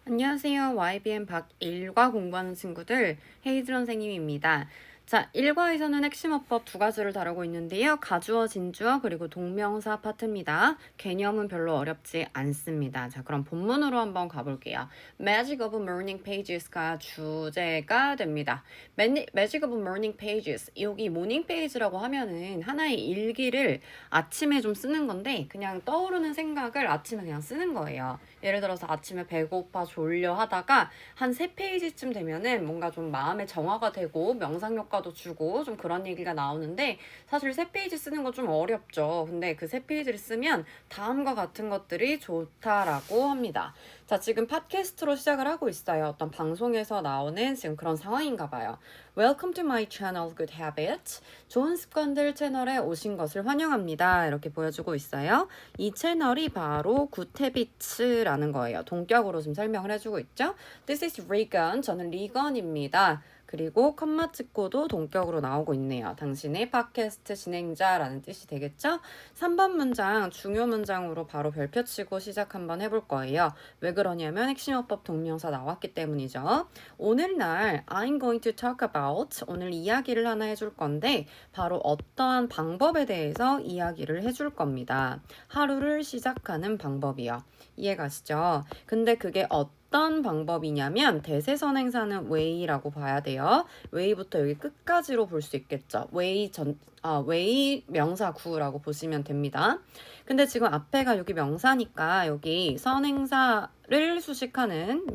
안녕하세요. YBN 박1과 공부하는 친구들 헤이즈 선생님입니다. 자, 1과에서는 핵심 어법 두 가지를 다루고 있는데요. 가주어, 진주어, 그리고 동명사 파트입니다. 개념은 별로 어렵지 않습니다. 자, 그럼 본문으로 한번 가볼게요. Magic of Morning Pages가 주제가 됩니다. Magic of Morning Pages, 여기 Morning Page라고 하면은 하나의 일기를 아침에 좀 쓰는 건데 그냥 떠오르는 생각을 아침에 그냥 쓰는 거예요. 예를 들어서 아침에 배고파 졸려 하다가 한 3페이지쯤 되면은 뭔가 좀 마음의 정화가 되고 명상 효과도 주고 좀 그런 얘기가 나오는데 사실 3페이지 쓰는 거 좀 어렵죠. 근데 그 3페이지를 쓰면 다음과 같은 것들이 좋다라고 합니다. 자, 지금 팟캐스트로 시작을 하고 있어요. 어떤 방송에서 나오는 지금 그런 상황인가 봐요. Welcome to my channel Good Habits. 좋은 습관들 채널에 오신 것을 환영합니다. 이렇게 보여주고 있어요. 이 채널이 바로 Good Habits라는 거예요. 동격으로 좀 설명을 해주고 있죠. This is Regan. 저는 리건입니다. 그리고 컴마 찍고도 동격으로 나오고 있네요. 당신의 팟캐스트 진행자라는 뜻이 되겠죠? 3번 문장 중요 문장으로 바로 별표 치고 시작 한번 해볼 거예요. 왜 그러냐면 핵심어법 동명사 나왔기 때문이죠. 오늘날 I'm going to talk about 오늘 이야기를 하나 해줄 건데 바로 어떠한 방법에 대해서 이야기를 해줄 겁니다. 하루를 시작하는 방법이요. 이해가시죠? 근데 그게 어떤 방법이냐면 대세선행사는 way라고 봐야 돼요. way부터 여기 끝까지로 볼 수 있겠죠. way 명사 구라고 보시면 됩니다. 근데 지금 앞에가 여기 명사니까 여기 선행사를 수식하는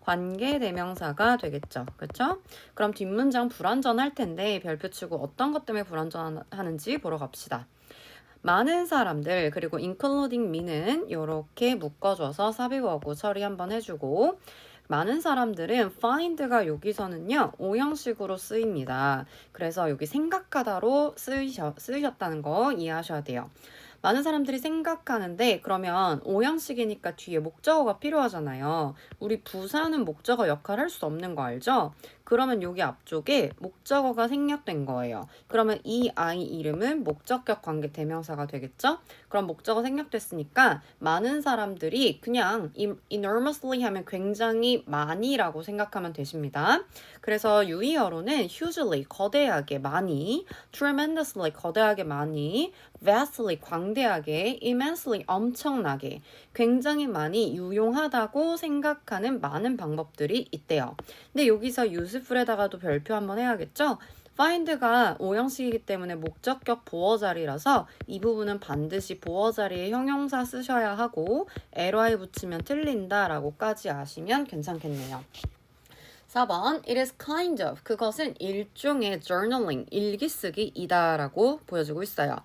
관계대명사가 되겠죠. 그렇죠? 그럼 뒷문장 불완전할 텐데 별표 치고 어떤 것 때문에 불완전하는지 보러 갑시다. 많은 사람들 그리고 including me는 이렇게 묶어줘서 삽입어구 처리 한번 해주고 많은 사람들은 find가 여기서는요 5형식으로 쓰입니다. 그래서 여기 생각하다로 쓰이셨다는 거 이해하셔야 돼요. 많은 사람들이 생각하는데 그러면 5형식이니까 뒤에 목적어가 필요하잖아요. 우리 부사는 목적어 역할을 할 수 없는 거 알죠? 그러면 여기 앞쪽에 목적어가 생략된 거예요. 그러면 이 아이 이름은 목적격 관계 대명사가 되겠죠? 그럼 목적어 생략됐으니까 많은 사람들이 그냥 enormously 하면 굉장히 많이라고 생각하면 되십니다. 그래서 유의어로는 hugely 거대하게 많이, tremendously 거대하게 많이, vastly 광대하게, immensely 엄청나게 굉장히 많이 유용하다고 생각하는 많은 방법들이 있대요. 근데 여기서 useful에다가도 별표 한번 해야겠죠? find가 5형식이기 때문에 목적격 보어 자리라서 이 부분은 반드시 보어 자리에 형용사 쓰셔야 하고 ly 붙이면 틀린다 라고까지 아시면 괜찮겠네요. 4번 It is kind of 그것은 일종의 journaling 일기쓰기이다 라고 보여주고 있어요.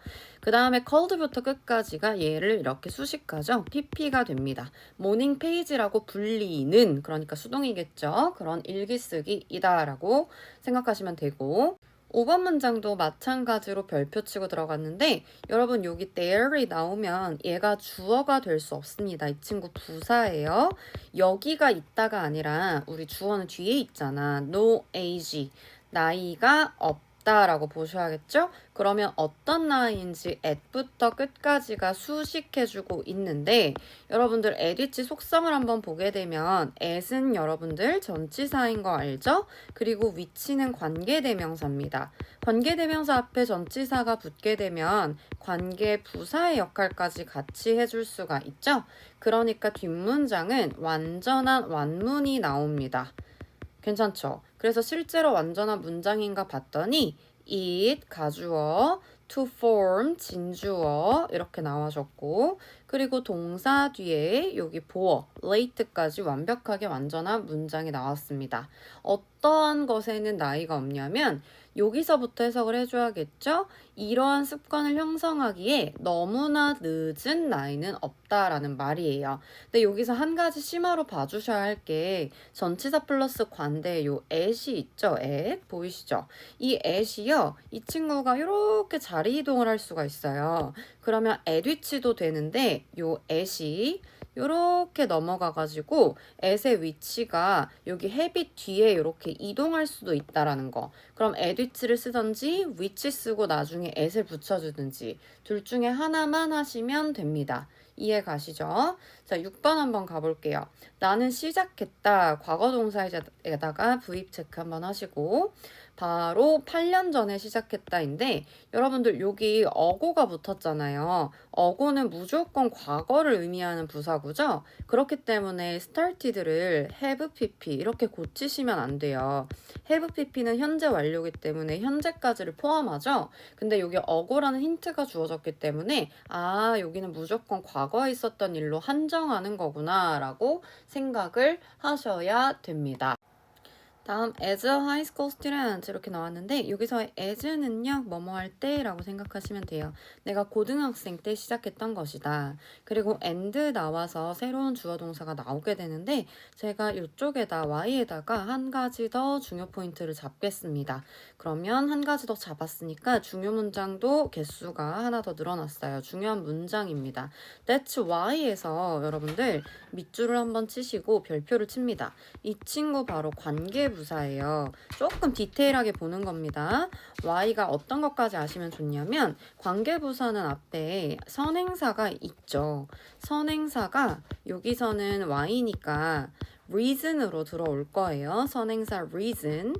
그 다음에 cold부터 끝까지가 얘를 이렇게 수식하죠. pp가 됩니다. morning page라고 불리는 그러니까 수동이겠죠. 그런 일기쓰기이다 라고 생각하시면 되고 5번 문장도 마찬가지로 별표 치고 들어갔는데 여러분 여기 there이 나오면 얘가 주어가 될 수 없습니다. 이 친구 부사예요. 여기가 있다가 아니라 우리 주어는 뒤에 있잖아. no age 나이가 없다라고 보셔야겠죠? 그러면 어떤 나이인지 at부터 끝까지가 수식해주고 있는데 여러분들 at위치 속성을 한번 보게 되면 at은 여러분들 전치사인 거 알죠? 그리고 위치는 관계대명사입니다. 관계대명사 앞에 전치사가 붙게 되면 관계 부사의 역할까지 같이 해줄 수가 있죠? 그러니까 뒷문장은 완전한 완문이 나옵니다. 괜찮죠? 그래서 실제로 완전한 문장인가 봤더니 it 가주어, to form 진주어 이렇게 나와줬고 그리고 동사 뒤에 여기 보어, late까지 완벽하게 완전한 문장이 나왔습니다. 어떠한 것에는 나이가 없냐면 여기서부터 해석을 해줘야겠죠? 이러한 습관을 형성하기에 너무나 늦은 나이는 없다라는 말이에요. 근데 여기서 한 가지 심화로 봐주셔야 할 게 전치사 플러스 관대 요 at이 있죠? at 보이시죠? 이 at이요. 이 친구가 이렇게 자리 이동을 할 수가 있어요. 그러면 at 위치도 되는데 요 at이 요렇게 넘어가가지고 at의 위치가 여기 헤비 뒤에 이렇게 이동할 수도 있다라는 거. 그럼 at 위치를 쓰던지 위치 쓰고 나중에 at을 붙여주든지 둘 중에 하나만 하시면 됩니다. 이해 가시죠? 자, 6번 한번 가볼게요. 나는 시작했다. 과거 동사에다가 V 체크 한번 하시고 바로 8년 전에 시작했다인데 여러분들 여기 어고가 붙었잖아요. 어고는 무조건 과거를 의미하는 부사구죠. 그렇기 때문에 started를 have pp 이렇게 고치시면 안 돼요. have pp는 현재 완료이기 때문에 현재까지를 포함하죠. 근데 여기 어고라는 힌트가 주어졌기 때문에 아, 여기는 무조건 과거에 있었던 일로 한정하는 거구나 라고 생각을 하셔야 됩니다. 다음 as a high school student 이렇게 나왔는데 여기서 as는요 뭐뭐 할 때라고 생각하시면 돼요. 내가 고등학생 때 시작했던 것이다. 그리고 and 나와서 새로운 주어 동사가 나오게 되는데 제가 이쪽에다 y에다가 한 가지 더 중요 포인트를 잡겠습니다. 그러면 한 가지 더 잡았으니까 중요 문장도 개수가 하나 더 늘어났어요. 중요한 문장입니다. That's why에서 여러분들 밑줄을 한번 치시고 별표를 칩니다. 이 친구 바로 관계부사예요. 조금 디테일하게 보는 겁니다. Y가 어떤 것까지 아시면 좋냐면 관계부사는 앞에 선행사가 있죠. 선행사가 여기서는 Y니까 reason으로 들어올 거예요. 선행사 reason.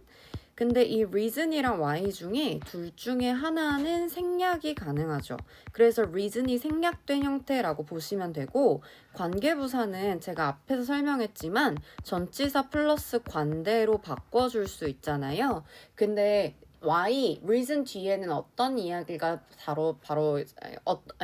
근데 이 reason이랑 y 중에 둘 중에 하나는 생략이 가능하죠. 그래서 reason이 생략된 형태라고 보시면 되고 관계부사는 제가 앞에서 설명했지만 전치사 플러스 관대로 바꿔줄 수 있잖아요. 근데 why, reason 뒤에는 어떤 이야기가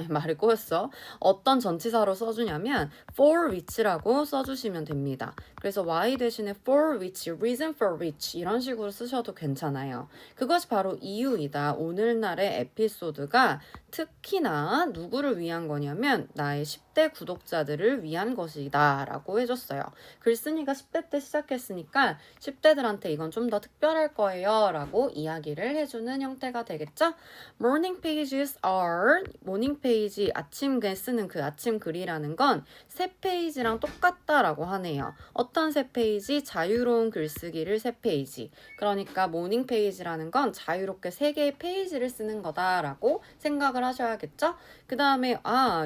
말을 꼬였어. 어떤 전치사로 써주냐면 for which라고 써주시면 됩니다. 그래서 why 대신에 for which, reason for which 이런 식으로 쓰셔도 괜찮아요. 그것이 바로 이유이다. 오늘날의 에피소드가 특히나 누구를 위한 거냐면 나의 10대 구독자들을 위한 것이다 라고 해줬어요. 글쓴이가 10대 때 시작했으니까 10대들한테 이건 좀 더 특별할 거예요 라고 이야기를 해주는 형태가 되겠죠. Morning pages are 모닝 페이지 아침글 쓰는 그 아침 글이라는 건 새 페이지랑 똑같다라고 하네요. 어떤 새 페이지? 자유로운 글쓰기를 새 페이지. 그러니까 모닝 페이지라는 건 자유롭게 3개의 페이지를 쓰는 거다라고 생각을 하셔야겠죠? 그 다음에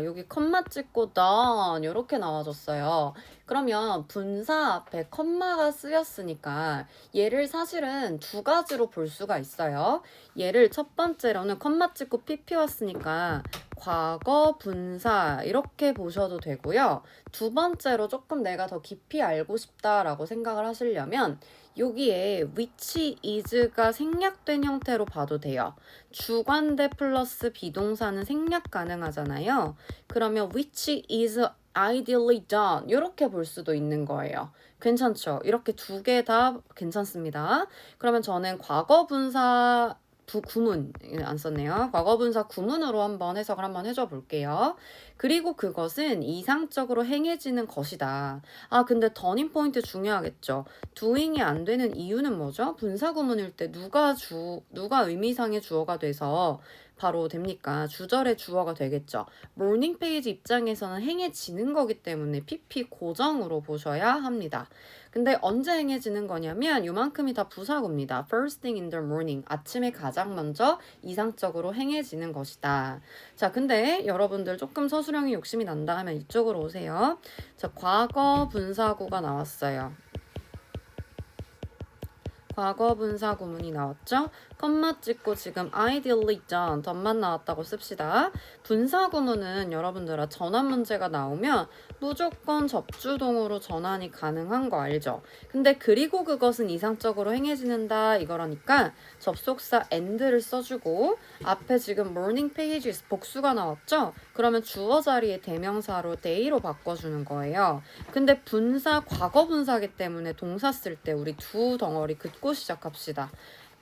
여기 컴마 찍고 done 이렇게 나와줬어요. 그러면 분사 앞에 컴마가 쓰였으니까 얘를 사실은 두 가지로 볼 수가 있어요. 얘를 첫 번째로는 컴마 찍고 pp 왔으니까 과거 분사 이렇게 보셔도 되고요. 두 번째로 조금 내가 더 깊이 알고 싶다라고 생각을 하시려면 여기에 which is가 생략된 형태로 봐도 돼요. 주관대 플러스 비동사는 생략 가능하잖아요. 그러면 which is ideally done 이렇게 볼 수도 있는 거예요. 괜찮죠? 이렇게 두 개 다 괜찮습니다. 그러면 저는 과거 분사 구문 안 썼네요. 과거 분사 구문으로 한번 해석을 한번 해줘 볼게요. 그리고 그것은 이상적으로 행해지는 것이다. 근데 터닝 포인트 중요하겠죠. doing이 안 되는 이유는 뭐죠? 분사 구문일 때 누가 의미상의 주어가 돼서 바로 됩니까? 주절의 주어가 되겠죠. 모닝 페이지 입장에서는 행해지는 거기 때문에 pp 고정으로 보셔야 합니다. 근데 언제 행해지는 거냐면 요만큼이 다 부사구입니다. First thing in the morning. 아침에 가장 먼저 이상적으로 행해지는 것이다. 자, 근데 여러분들 조금 서술형이 욕심이 난다 하면 이쪽으로 오세요. 자, 과거 분사구가 나왔어요. 과거 분사 구문이 나왔죠? 컴마 찍고 지금 ideally done, 덧만 나왔다고 씁시다. 분사 구문은 여러분들아 전환 문제가 나오면 무조건 접주동으로 전환이 가능한 거 알죠? 근데 그리고 그것은 이상적으로 행해지는다 이거라니까 접속사 and를 써주고 앞에 지금 morning pages 복수가 나왔죠? 그러면 주어 자리에 대명사로 day로 바꿔주는 거예요. 근데 분사 과거 분사기 때문에 동사 쓸 때 우리 두 덩어리 긋고 시작합시다.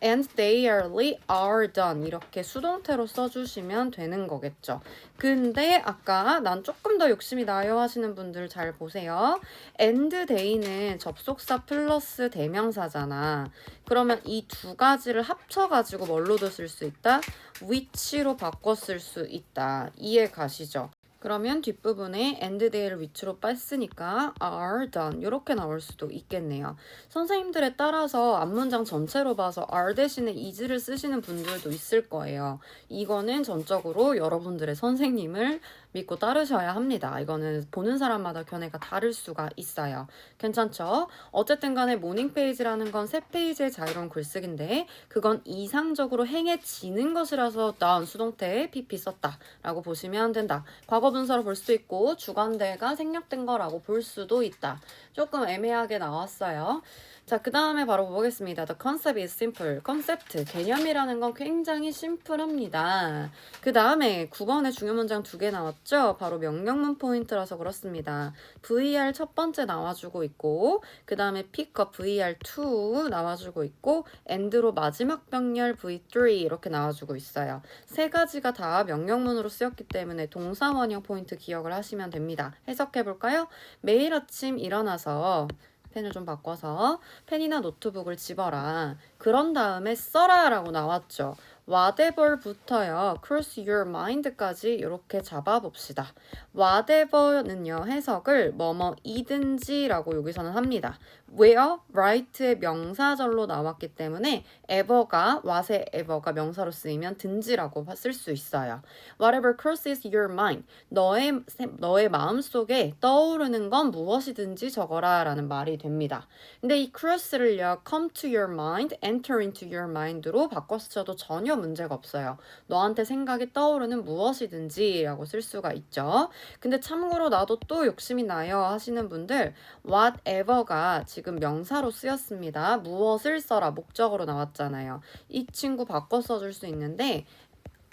And they are done 이렇게 수동태로 써주시면 되는 거겠죠. 근데 아까 난 조금 더 욕심이 나요 하시는 분들 잘 보세요. and they는 접속사 플러스 대명사잖아. 그러면 이 두 가지를 합쳐가지고 뭘로도 쓸 수 있다? which로 바꿔 쓸 수 있다. 이해 가시죠? 그러면 뒷부분에 and they를 위치로 뺐으니까 are done 이렇게 나올 수도 있겠네요. 선생님들에 따라서 앞문장 전체로 봐서 are 대신에 is를 쓰시는 분들도 있을 거예요. 이거는 전적으로 여러분들의 선생님을 믿고 따르셔야 합니다. 이거는 보는 사람마다 견해가 다를 수가 있어요. 괜찮죠? 어쨌든 간에 모닝 페이지라는 건 세 페이지의 자유로운 글쓰기인데 그건 이상적으로 행해지는 것이라서 나온 수동태에 PP 썼다라고 보시면 된다. 과거 분사로 볼 수도 있고 주관대가 생략된 거라고 볼 수도 있다. 조금 애매하게 나왔어요. 자, 그 다음에 바로 보겠습니다. The concept is simple. 컨셉트, 개념이라는 건 굉장히 심플합니다. 그 다음에 9번에 중요 문장 2개 나왔죠? 바로 명령문 포인트라서 그렇습니다. VR 첫 번째 나와주고 있고 그 다음에 pick up VR2 나와주고 있고 end로 마지막 병렬 V3 이렇게 나와주고 있어요. 세 가지가 다 명령문으로 쓰였기 때문에 동사 원형 포인트 기억을 하시면 됩니다. 해석해볼까요? 매일 아침 일어나서 펜을 좀 바꿔서 펜이나 노트북을 집어라. 그런 다음에 써라 라고 나왔죠. whatever부터요. cross your mind까지 이렇게 잡아봅시다. whatever는요. 해석을 뭐뭐이든지 라고 여기서는 합니다. where, right의 명사절로 나왔기 때문에 ever가 what의 ever가 명사로 쓰이면 든지라고 쓸 수 있어요. whatever crosses your mind. 너의 마음속에 떠오르는 건 무엇이든지 적어라 라는 말이 됩니다. 근데 이 cross를요. come to your mind, enter into your mind로 바꿨어도 전혀 문제가 없어요. 너한테 생각이 떠오르는 무엇이든지 라고 쓸 수가 있죠. 근데 참고로 나도 또 욕심이 나요 하시는 분들 whatever가 지금 명사로 쓰였습니다. 무엇을 써라 목적으로 나왔잖아요. 이 친구 바꿔 써줄 수 있는데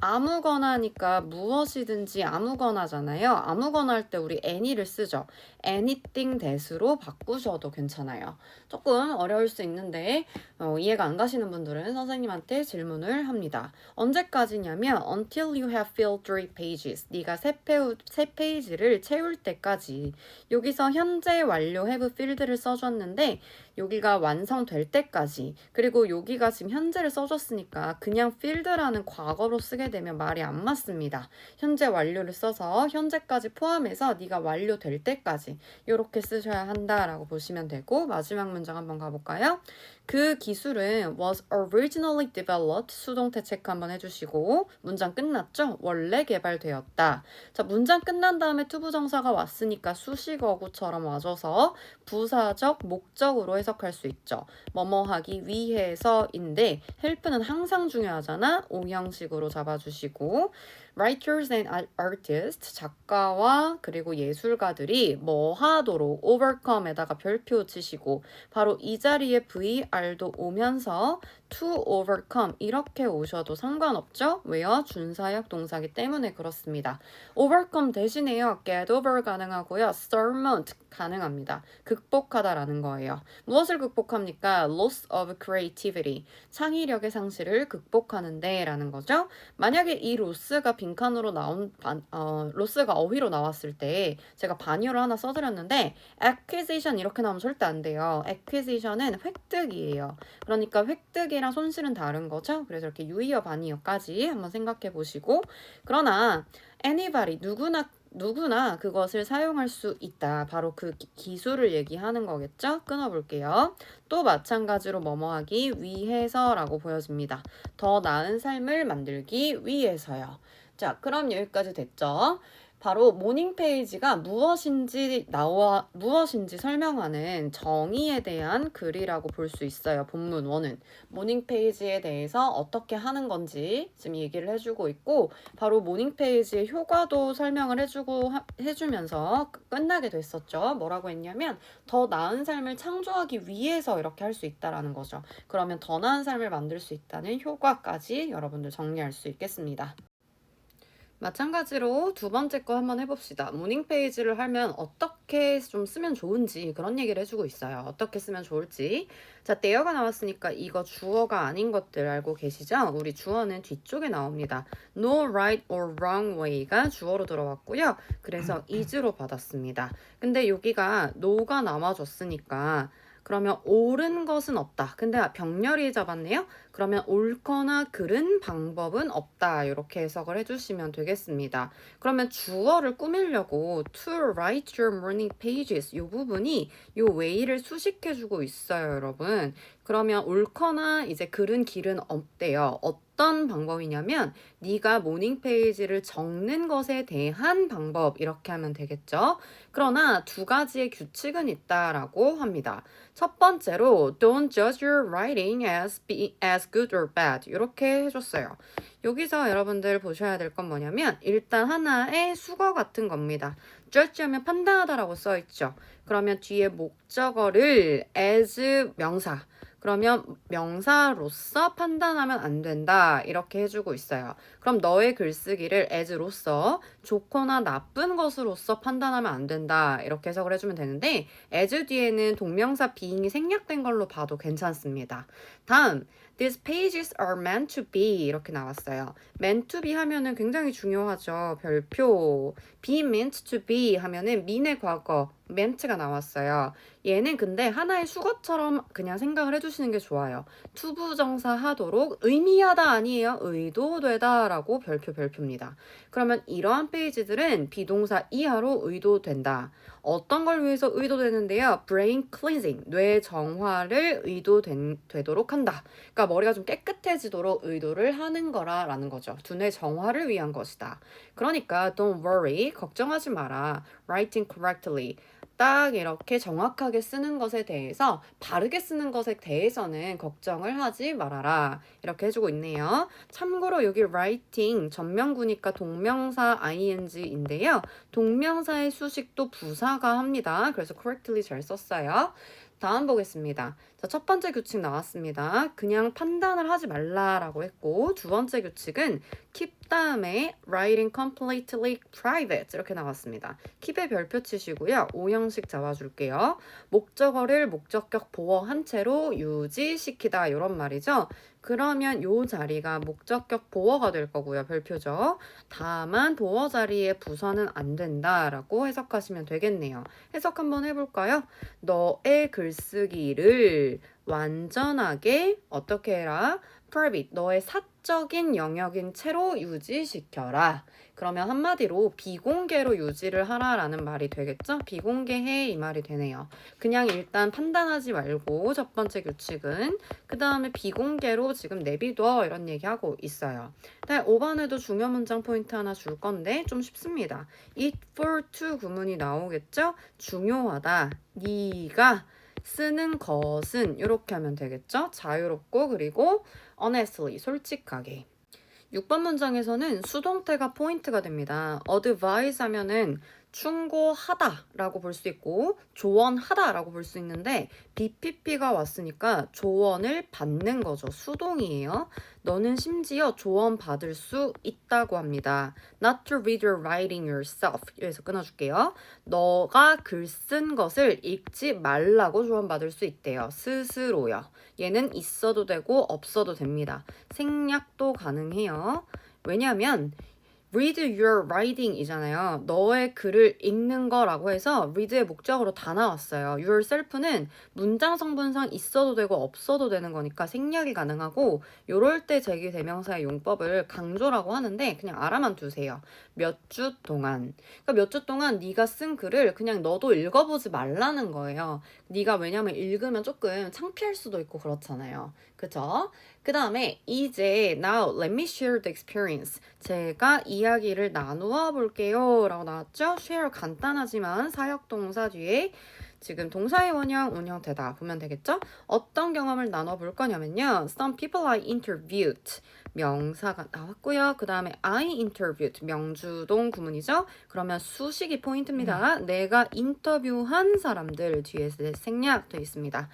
아무거나니까 무엇이든지 아무거나잖아요. 아무거나 할 때 우리 any를 쓰죠. anything that으로 바꾸셔도 괜찮아요. 조금 어려울 수 있는데 이해가 안 가시는 분들은 선생님한테 질문을 합니다. 언제까지냐면 until you have filled 3 pages. 네가 세 페이지를 채울 때까지. 여기서 현재 완료 have filled를 써줬는데 여기가 완성될 때까지. 그리고 여기가 지금 현재를 써줬으니까 그냥 filled라는 과거로 쓰게 되면 말이 안 맞습니다. 현재 완료를 써서 현재까지 포함해서 네가 완료될 때까지 이렇게 쓰셔야 한다라고 보시면 되고 마지막 문장 한번 가볼까요? 그 기술은 was originally developed 수동태 체크 한번 해주시고 문장 끝났죠? 원래 개발되었다. 자, 문장 끝난 다음에 투부정사가 왔으니까 수식어구처럼 와줘서 부사적 목적으로 해석할 수 있죠. 뭐뭐 하기 위해서인데 help는 항상 중요하잖아. 오형식으로 잡아주시고 writers and artists 작가와 그리고 예술가들이 뭐 하도록 overcome에다가 별표 치시고 바로 이 자리에 VR도 오면서 to overcome 이렇게 오셔도 상관없죠? 왜요? 준사역 동사기 때문에 그렇습니다. overcome 대신에요. get over 가능하고요. surmount 가능합니다. 극복하다라는 거예요. 무엇을 극복합니까? loss of creativity 창의력의 상실을 극복하는데 라는 거죠. 만약에 이 로스가 빈칸으로 나온 로스가 어휘로 나왔을 때 제가 반유를 하나 써드렸는데 acquisition 이렇게 나오면 절대 안 돼요. acquisition은 획득이에요. 그러니까 획득이랑 손실은 다른 거죠. 그래서 이렇게 유의어 반의어까지 한번 생각해 보시고 그러나 anybody 누구나 그것을 사용할 수 있다. 바로 그 기술을 얘기하는 거겠죠? 끊어볼게요. 또 마찬가지로 뭐뭐 하기 위해서라고 보여집니다. 더 나은 삶을 만들기 위해서요. 자, 그럼 여기까지 됐죠? 바로 모닝 페이지가 무엇인지 설명하는 정의에 대한 글이라고 볼 수 있어요. 본문 1은 모닝 페이지에 대해서 어떻게 하는 건지 지금 얘기를 해주고 있고 바로 모닝 페이지의 효과도 설명을 해주면서 끝나게 됐었죠. 뭐라고 했냐면 더 나은 삶을 창조하기 위해서 이렇게 할 수 있다라는 거죠. 그러면 더 나은 삶을 만들 수 있다는 효과까지 여러분들 정리할 수 있겠습니다. 마찬가지로 두 번째 거 한번 해봅시다. 모닝 페이지를 하면 어떻게 좀 쓰면 좋은지 그런 얘기를 해주고 있어요. 어떻게 쓰면 좋을지. 자, 대어가 나왔으니까 이거 주어가 아닌 것들 알고 계시죠? 우리 주어는 뒤쪽에 나옵니다. No right or wrong way가 주어로 들어왔고요. 그래서 is로 받았습니다. 근데 여기가 no가 나와줬으니까 그러면 옳은 것은 없다. 근데 병렬이 잡았네요. 그러면 옳거나 그른 방법은 없다. 이렇게 해석을 해주시면 되겠습니다. 그러면 주어를 꾸미려고 to write your morning pages 이 부분이 이 way를 수식해주고 있어요, 여러분. 그러면 옳거나 이제 그른 길은 없대요. 어떤 방법이냐면 네가 모닝 페이지를 적는 것에 대한 방법 이렇게 하면 되겠죠. 그러나 두 가지의 규칙은 있다라고 합니다. 첫 번째로 don't judge your writing as good or bad 이렇게 해줬어요. 여기서 여러분들 보셔야 될 건 뭐냐면 일단 하나의 수거 같은 겁니다. judge 하면 판단하다라고 써있죠. 그러면 뒤에 목적어를 as 명사 그러면 명사로서 판단하면 안 된다 이렇게 해주고 있어요. 그럼 너의 글쓰기를 as로서 좋거나 나쁜 것으로서 판단하면 안 된다 이렇게 해석을 해주면 되는데 as 뒤에는 동명사 being이 생략된 걸로 봐도 괜찮습니다. 다음 These pages are meant to be 이렇게 나왔어요. meant to be 하면은 굉장히 중요하죠. 별표 be meant to be 하면은 mean의 과거 meant가 나왔어요. 얘는 근데 하나의 수거처럼 그냥 생각을 해주시는 게 좋아요. 투부정사 하도록 의미하다 아니에요. 의도되다 라고 별표입니다. 그러면 이러한 페이지들은 비동사 이하로 의도된다. 어떤 걸 위해서 의도되는데요. brain cleansing, 뇌 정화를 의도되도록 한다. 그러니까 머리가 좀 깨끗해지도록 의도를 하는 거라는 거죠. 두뇌 정화를 위한 것이다. 그러니까 don't worry, 걱정하지 마라. writing correctly. 딱 이렇게 정확하게 쓰는 것에 대해서 바르게 쓰는 것에 대해서는 걱정을 하지 말아라 이렇게 해주고 있네요. 참고로 여기 writing 전명구니까 동명사 ing인데요. 동명사의 수식도 부사가 합니다. 그래서 correctly 잘 썼어요. 다음 보겠습니다. 자, 첫 번째 규칙 나왔습니다. 그냥 판단을 하지 말라라고 했고 두 번째 규칙은 keep 다음에 writing completely private 이렇게 나왔습니다. keep에 별표 치시고요. 오형식 잡아줄게요. 목적어를 목적격 보어한 채로 유지시키다 이런 말이죠. 그러면 요 자리가 목적격 보어가 될 거고요. 별표죠. 다만 보어 자리에 부사는 안 된다라고 해석하시면 되겠네요. 해석 한번 해볼까요? 너의 글쓰기를 완전하게 어떻게 해라? private, 너의 사적인 영역인 채로 유지시켜라. 그러면 한마디로 비공개로 유지를 하라라는 말이 되겠죠? 비공개해 이 말이 되네요. 그냥 일단 판단하지 말고 첫 번째 규칙은 그 다음에 비공개로 지금 내비둬 이런 얘기하고 있어요. 5번에도 중요 문장 포인트 하나 줄 건데 좀 쉽습니다. it for to 구문이 나오겠죠? 중요하다. 네가 쓰는 것은 이렇게 하면 되겠죠? 자유롭고 그리고 honestly 솔직하게. 6번 문장에서는 수동태가 포인트가 됩니다. advise 하면은 충고하다 라고 볼 수 있고 조언하다 라고 볼 수 있는데 BPP가 왔으니까 조언을 받는 거죠. 수동이에요. 너는 심지어 조언 받을 수 있다고 합니다. Not to read your writing yourself. 여기서 끊어줄게요. 너가 글 쓴 것을 읽지 말라고 조언 받을 수 있대요. 스스로요. 얘는 있어도 되고 없어도 됩니다. 생략도 가능해요. 왜냐하면 read your writing 이잖아요. 너의 글을 읽는 거라고 해서 read의 목적으로 다 나왔어요. yourself는 문장 성분상 있어도 되고 없어도 되는 거니까 생략이 가능하고 요럴 때 제기대명사의 용법을 강조라고 하는데 그냥 알아만 두세요. 몇 주 동안. 그러니까 몇 주 동안 네가 쓴 글을 그냥 너도 읽어보지 말라는 거예요. 네가 왜냐면 읽으면 조금 창피할 수도 있고 그렇잖아요. 그쵸? 그 다음에 이제 now let me share the experience. 제가 이야기를 나누어 볼게요 라고 나왔죠? share 간단하지만 사역동사 뒤에 지금 동사의 원형, 운형태다 보면 되겠죠? 어떤 경험을 나눠볼 거냐면요. Some people I interviewed. 명사가 나왔고요. 그 다음에 I interviewed. 명주동 구문이죠? 그러면 수식이 포인트입니다. 내가 인터뷰한 사람들 뒤에 생략되어 있습니다.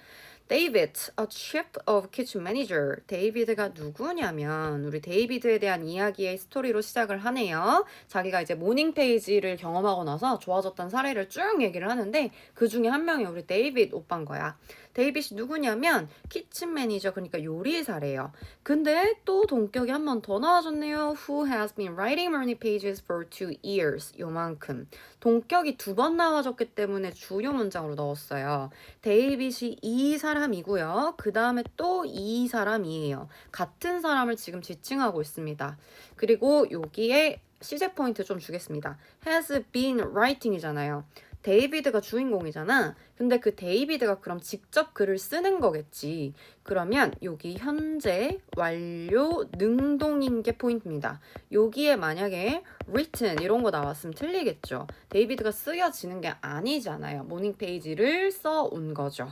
David, a chief of kitchen manager. 데이비드가 누구냐면 우리 데이비드에 대한 이야기의 스토리로 시작을 하네요. 자기가 이제 모닝 페이지를 경험하고 나서 좋아졌던 사례를 쭉 얘기를 하는데 그 중에 한 명이 우리 데이비드 오빠인 거야. 데이빗이 누구냐면 키친 매니저 그러니까 요리사래요. 근데 또 동격이 한 번 더 나와줬네요. Who has been writing morning pages for 2 years. 요만큼. 동격이 두 번 나와줬기 때문에 주요 문장으로 넣었어요. 데이빗이 이 사람 사람이고요. 그 다음에 또 이 사람이에요. 같은 사람을 지금 지칭하고 있습니다. 그리고 여기에 시제 포인트 좀 주겠습니다. has been writing이잖아요. 데이비드가 주인공이잖아. 근데 그 데이비드가 그럼 직접 글을 쓰는 거겠지. 그러면 여기 현재 완료 능동인 게 포인트입니다. 여기에 만약에 written 이런 거 나왔으면 틀리겠죠. 데이비드가 쓰여지는 게 아니잖아요. 모닝 페이지를 써온 거죠.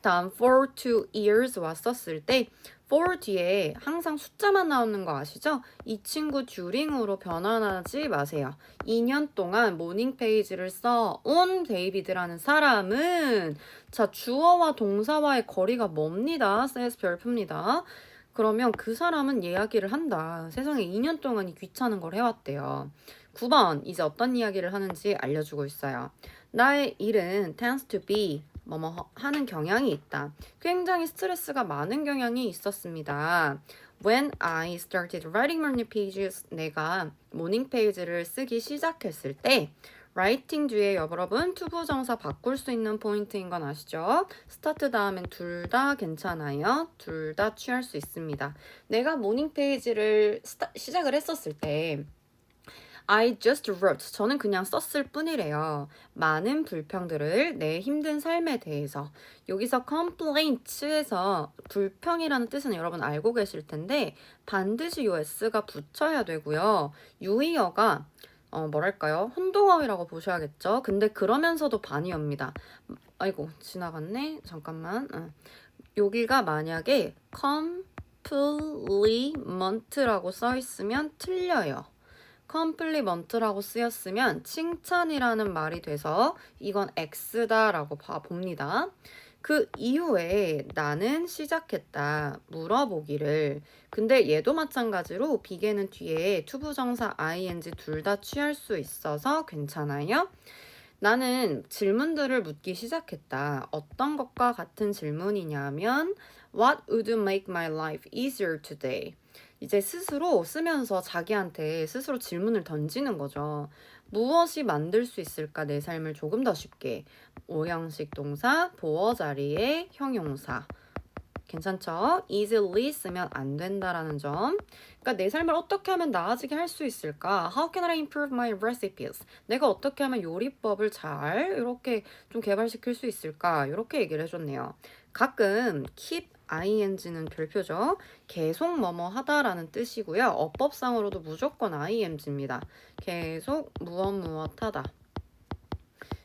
다음 for 2 years 왔었을 때 for 뒤에 항상 숫자만 나오는 거 아시죠? 이 친구 듀링으로 변환하지 마세요. 2년 동안 모닝 페이지를 써온 데이비드라는 사람은 자 주어와 동사와의 거리가 멉니다. says 별표입니다. 그러면 그 사람은 이야기를 한다. 세상에 2년 동안 이 귀찮은 걸 해왔대요. 9번 이제 어떤 이야기를 하는지 알려주고 있어요. 나의 일은 tends to be 뭐뭐 하는 경향이 있다. 굉장히 스트레스가 많은 경향이 있었습니다. When I started writing morning pages, 내가 모닝 페이지를 쓰기 시작했을 때 writing 뒤에 여러분 투부정사 바꿀 수 있는 포인트인 건 아시죠? start 다음엔 둘 다 괜찮아요. 둘 다 취할 수 있습니다. 내가 모닝 페이지를 시작을 했었을 때 I just wrote. 저는 그냥 썼을 뿐이래요. 많은 불평들을 내 힘든 삶에 대해서. 여기서 complaints에서 불평이라는 뜻은 여러분 알고 계실 텐데 반드시 요 s가 붙여야 되고요. 유의어가 뭐랄까요? 혼동어휘라고 보셔야겠죠. 근데 그러면서도 반의어입니다. 아이고 지나갔네. 잠깐만. 여기가 만약에 compliment라고 써 있으면 틀려요. 컴플리먼트라고 쓰였으면 칭찬이라는 말이 돼서 이건 X다라고 봅니다. 그 이후에 나는 시작했다. 물어보기를. 근데 얘도 마찬가지로 비계는 뒤에 투부정사 ing 둘 다 취할 수 있어서 괜찮아요. 나는 질문들을 묻기 시작했다. 어떤 것과 같은 질문이냐면 What would make my life easier today? 이제 스스로 쓰면서 자기한테 스스로 질문을 던지는 거죠. 무엇이 만들 수 있을까 내 삶을 조금 더 쉽게. 오형식 동사, 보어 자리에 형용사. 괜찮죠? easily 쓰면 안 된다라는 점. 그러니까 내 삶을 어떻게 하면 나아지게 할 수 있을까? How can I improve my recipes? 내가 어떻게 하면 요리법을 잘 이렇게 좀 개발시킬 수 있을까? 이렇게 얘기를 해줬네요. 가끔 keep ing는 별표죠. 계속 뭐뭐 하다라는 뜻이고요. 어법상으로도 무조건 ing입니다. 계속 무엇 하다.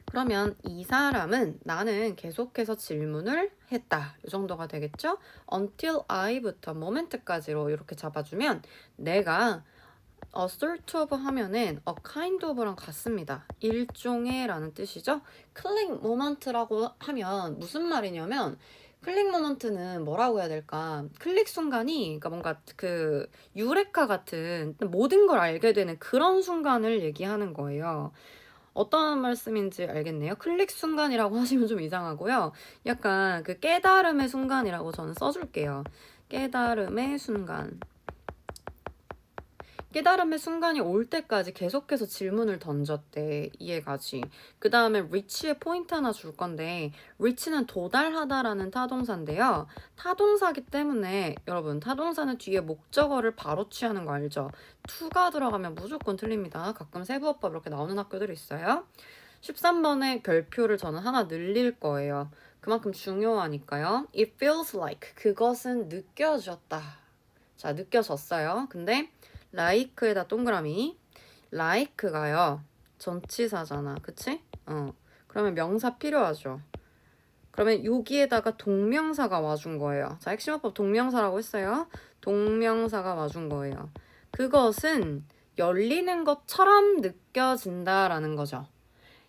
그러면 이 사람은 나는 계속해서 질문을 했다. 이 정도가 되겠죠? until I부터 moment까지로 이렇게 잡아주면 내가 a sort of 하면은 a kind of랑 같습니다. 일종의 라는 뜻이죠. 클릭 모먼트라고 하면 무슨 말이냐면 클릭 모먼트는 뭐라고 해야 될까? 클릭 순간이 그러니까 뭔가 그 유레카 같은 모든 걸 알게 되는 그런 순간을 얘기하는 거예요. 어떤 말씀인지 알겠네요. 클릭 순간이라고 하시면 좀 이상하고요. 약간 그 깨달음의 순간이라고 저는 써줄게요. 깨달음의 순간. 깨달음의 순간이 올 때까지 계속해서 질문을 던졌대. 이해가지? 그 다음에 reach의 포인트 하나 줄 건데 reach는 도달하다라는 타동사인데요. 타동사기 때문에 여러분 타동사는 뒤에 목적어를 바로 취하는 거 알죠? to가 들어가면 무조건 틀립니다. 가끔 세부어법 이렇게 나오는 학교들이 있어요. 13번의 별표를 저는 하나 늘릴 거예요. 그만큼 중요하니까요. It feels like 그것은 느껴졌다. 자, 느껴졌어요. 근데 like에다 동그라미. like가요. 전치사잖아. 그치? 그러면 명사 필요하죠. 그러면 여기에다가 동명사가 와준 거예요. 자, 핵심어법 동명사라고 했어요. 동명사가 와준 거예요. 그것은 열리는 것처럼 느껴진다라는 거죠.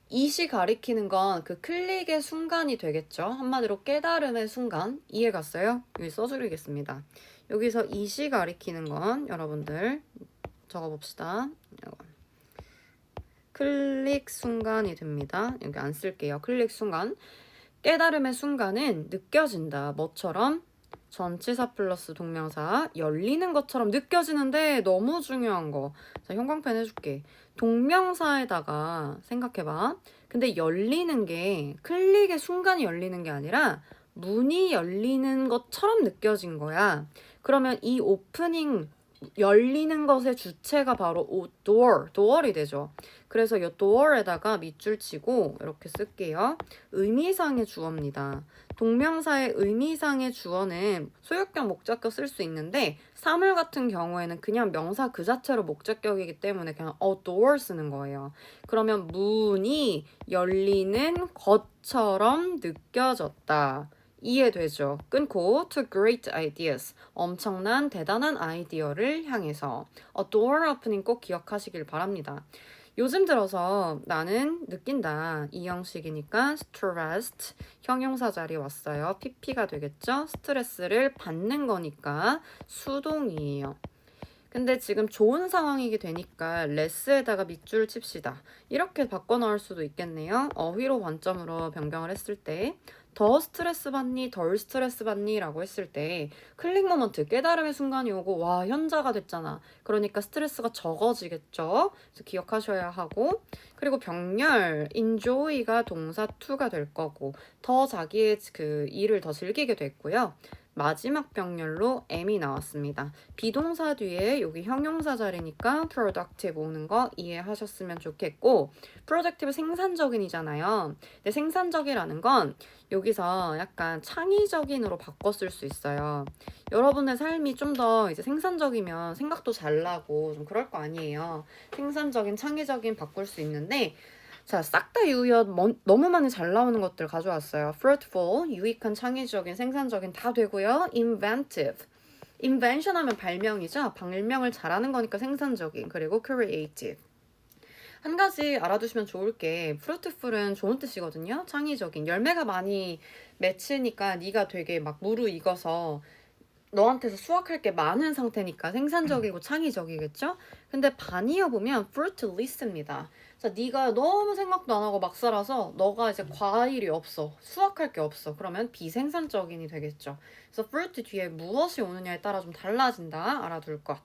이시 가리키는 건 그 클릭의 순간이 되겠죠. 한마디로 깨달음의 순간. 이해 갔어요? 여기 써드리겠습니다. 여기서 이시 가리키는 건 여러분들 적어봅시다. 클릭 순간이 됩니다. 여기 안 쓸게요. 클릭 순간. 깨달음의 순간은 느껴진다. 뭐처럼? 전치사 플러스 동명사 열리는 것처럼 느껴지는데 너무 중요한 거. 자, 형광펜 해줄게. 동명사에다가 생각해봐. 근데 열리는 게 클릭의 순간이 열리는 게 아니라 문이 열리는 것처럼 느껴진 거야. 그러면 이 오프닝 열리는 것의 주체가 바로 door이 되죠. 그래서 이 door에다가 밑줄 치고 이렇게 쓸게요. 의미상의 주어입니다. 동명사의 의미상의 주어는 소유격, 목적격 쓸 수 있는데 사물 같은 경우에는 그냥 명사 그 자체로 목적격이기 때문에 그냥 a door 쓰는 거예요. 그러면 문이 열리는 것처럼 느껴졌다. 이해되죠? 끊고 to great ideas. 엄청난 대단한 아이디어를 향해서 door opening 꼭 기억하시길 바랍니다. 요즘 들어서 나는 느낀다. 이 형식이니까 stressed 형용사 자리 왔어요. pp가 되겠죠? 스트레스를 받는 거니까 수동이에요. 근데 지금 좋은 상황이게 되니까 less에다가 밑줄을 칩시다. 이렇게 바꿔 넣을 수도 있겠네요. 어휘로 관점으로 변경을 했을 때 더 스트레스 받니? 덜 스트레스 받니? 라고 했을 때 클릭 모먼트, 깨달음의 순간이 오고 와 현자가 됐잖아. 그러니까 스트레스가 적어지겠죠. 그래서 기억하셔야 하고 그리고 병렬, enjoy가 동사 to가 될 거고 더 자기의 그 일을 더 즐기게 됐고요. 마지막 병렬로 am이 나왔습니다. 비동사 뒤에 여기 형용사 자리니까 productive 오는 거 이해하셨으면 좋겠고 productive 생산적인이잖아요. 근데 생산적이라는 건 여기서 약간 창의적인으로 바꿔 쓸 수 있어요. 여러분의 삶이 좀 더 이제 생산적이면 생각도 잘 나고 좀 그럴 거 아니에요. 생산적인, 창의적인 바꿀 수 있는데 자, 싹 다 유의어 너무 많이 잘 나오는 것들 가져왔어요. fruitful, 유익한, 창의적인, 생산적인 다 되고요. inventive, invention 하면 발명이죠. 발명을 잘하는 거니까 생산적인, 그리고 creative. 한 가지 알아두시면 좋을 게 fruitful은 좋은 뜻이거든요. 창의적인. 열매가 많이 맺히니까 네가 되게 막 무르익어서 너한테서 수확할 게 많은 상태니까 생산적이고 창의적이겠죠? 근데 반이어 보면 fruitless입니다. 자, 네가 너무 생각도 안 하고 막 살아서 너가 이제 과일이 없어. 수확할 게 없어. 그러면 비생산적인이 되겠죠. 그래서 fruit 뒤에 무엇이 오느냐에 따라 좀 달라진다. 알아둘 것.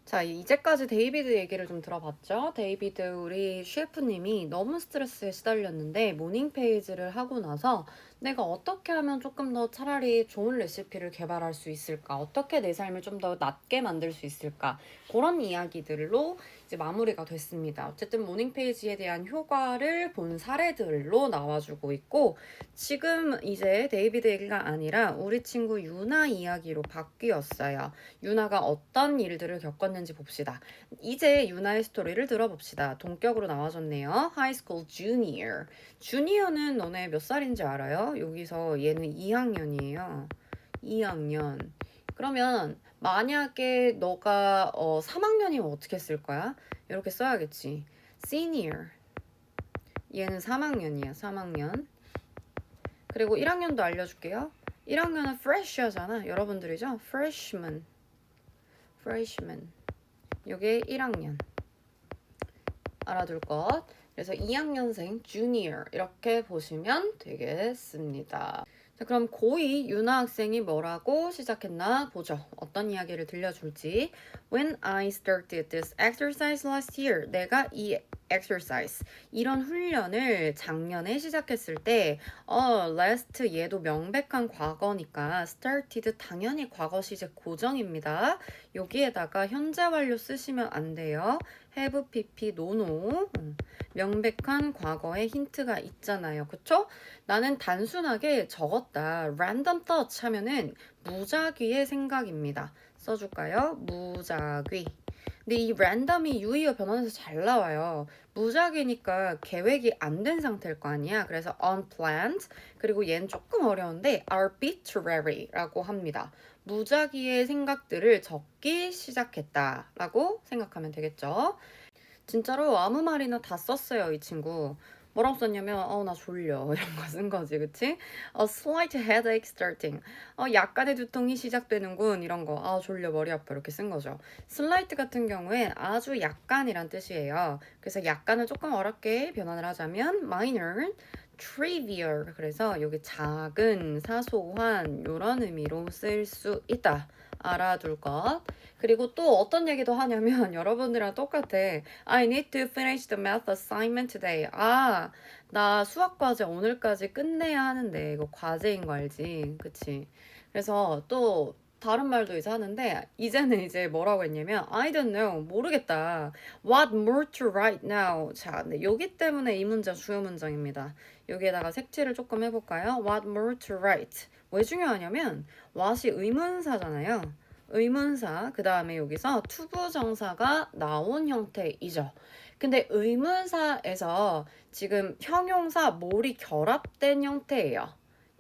자, 이제까지 데이비드 얘기를 좀 들어봤죠? 데이비드 우리 셰프님이 너무 스트레스에 시달렸는데 모닝 페이지를 하고 나서 내가 어떻게 하면 조금 더 차라리 좋은 레시피를 개발할 수 있을까? 어떻게 내 삶을 좀 더 낫게 만들 수 있을까? 그런 이야기들로 이제 마무리가 됐습니다. 어쨌든 모닝 페이지에 대한 효과를 본 사례들로 나와주고 있고 지금 이제 데이비드 얘기가 아니라 우리 친구 유나 이야기로 바뀌었어요. 유나가 어떤 일들을 겪었는지 봅시다. 이제 유나의 스토리를 들어봅시다. 동격으로 나와줬네요. High School Junior. 주니어는 너네 몇 살인지 알아요? 여기서 얘는 2학년이에요. 2학년. 그러면 만약에 너가 3학년이면 어떻게 쓸 거야? 이렇게 써야겠지. Senior. 얘는 3학년이야. 3학년. 그리고 1학년도 알려줄게요. 1학년은 fresh하잖아. 여러분들이죠? freshman. 요게 1학년. 알아둘 것. 그래서 2학년생 junior 이렇게 보시면 되겠습니다. 자, 그럼 고2 유나 학생이 뭐라고 시작했나 보죠. 어떤 이야기를 들려줄지. When I started this exercise last year, 내가 이 exercise, 이런 훈련을 작년에 시작했을 때 last 얘도 명백한 과거니까 started 당연히 과거 시제 고정입니다. 여기에다가 현재 완료 쓰시면 안 돼요. have, pp, no. 명백한 과거의 힌트가 있잖아요. 그쵸? 나는 단순하게 적었다. random thoughts 하면은 무작위의 생각입니다. 써줄까요? 무작위. 근데 이 random이 유의어 변환해서 잘 나와요. 무작위니까 계획이 안 된 상태일 거 아니야. 그래서 unplanned. 그리고 얘는 조금 어려운데 arbitrary라고 합니다. 무작위의 생각들을 적기 시작했다라고 생각하면 되겠죠. 진짜로 아무 말이나 다 썼어요, 이 친구. 뭐라고 썼냐면 나 졸려 이런 거 쓴 거지, 그치? A slight headache starting. 약간의 두통이 시작되는군 이런 거. 졸려 머리 아파 이렇게 쓴 거죠. slight 같은 경우에 아주 약간이란 뜻이에요. 그래서 약간을 조금 어렵게 변환을 하자면 minor, trivial. 그래서 여기 작은, 사소한 이런 의미로 쓸 수 있다. 알아둘 것. 그리고 또 어떤 얘기도 하냐면 여러분들이랑 똑같아. I need to finish the math assignment today. 나 수학 과제 오늘까지 끝내야 하는데 이거 과제인 거 알지? 그치? 그래서 또 다른 말도 이제 하는데 이제는 이제 뭐라고 했냐면 I don't know 모르겠다. What more to write now? 자, 근데 여기 때문에 이 문장 주요 문장입니다. 여기에다가 색칠을 조금 해볼까요? What more to write? 왜 중요하냐면 what이 의문사잖아요. 의문사 그 다음에 여기서 투부정사가 나온 형태이죠. 근데 의문사에서 지금 형용사 몰이 결합된 형태예요.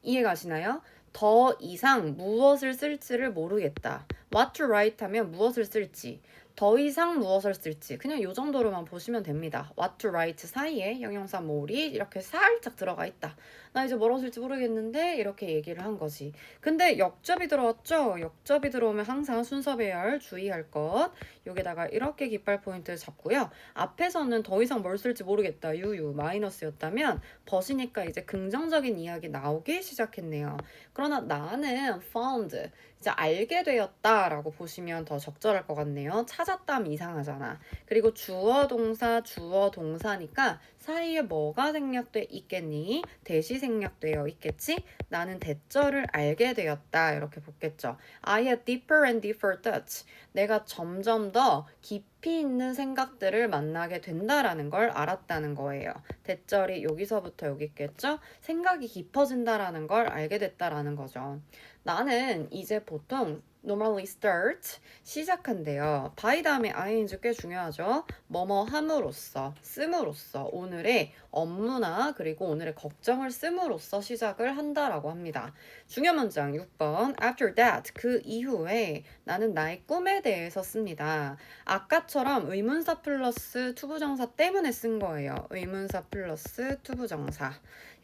이해가시나요? 더 이상 무엇을 쓸지를 모르겠다. What to write 하면 무엇을 쓸지. 더 이상 무엇을 쓸지. 그냥 이 정도로만 보시면 됩니다. What to write 사이에 형용사 몰이 이렇게 살짝 들어가 있다. 나 이제 뭐라고 쓸지 모르겠는데 이렇게 얘기를 한 거지. 근데 역접이 들어왔죠? 역접이 들어오면 항상 순서 배열 주의할 것. 여기다가 이렇게 깃발 포인트를 잡고요. 앞에서는 더 이상 뭘 쓸지 모르겠다. 유유 마이너스였다면 벗이니까 이제 긍정적인 이야기 나오기 시작했네요. 그러나 나는 found 이제 알게 되었다라고 보시면 더 적절할 것 같네요. 찾았다면 이상하잖아. 그리고 주어 동사 주어 동사니까 사이에 뭐가 생략돼 있겠니? 대시 생략되어 있겠지? 나는 대절을 알게 되었다. 이렇게 보겠죠. I had deeper and deeper thoughts. 내가 점점 더 깊이 있는 생각들을 만나게 된다라는 걸 알았다는 거예요. 대절이 여기서부터 여기 있겠죠? 생각이 깊어진다라는 걸 알게 됐다라는 거죠. 나는 이제 보통 normally start 시작한대요. by 다음에 ing 꽤 중요하죠. 뭐뭐 함으로써 씀으로써 오늘의 업무나 그리고 오늘의 걱정을 씀으로써 시작을 한다라고 합니다. 중요 문장 6번 after that 그 이후에 나는 나의 꿈에 대해서 씁니다. 아까처럼 의문사 플러스 투부정사 때문에 쓴 거예요. 의문사 플러스 투부정사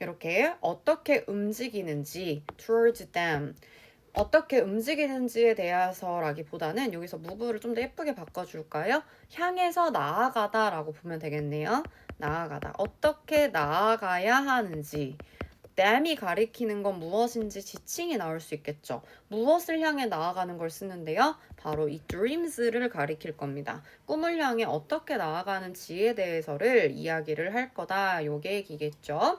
이렇게 어떻게 움직이는지 towards them 어떻게 움직이는지에 대해서라기보다는 여기서 무브를 좀 더 예쁘게 바꿔줄까요? 향해서 나아가다 라고 보면 되겠네요. 나아가다. 어떻게 나아가야 하는지. them이 가리키는 건 무엇인지 지칭이 나올 수 있겠죠. 무엇을 향해 나아가는 걸 쓰는데요. 바로 이 dreams를 가리킬 겁니다. 꿈을 향해 어떻게 나아가는지에 대해서를 이야기를 할 거다. 요게 얘기겠죠.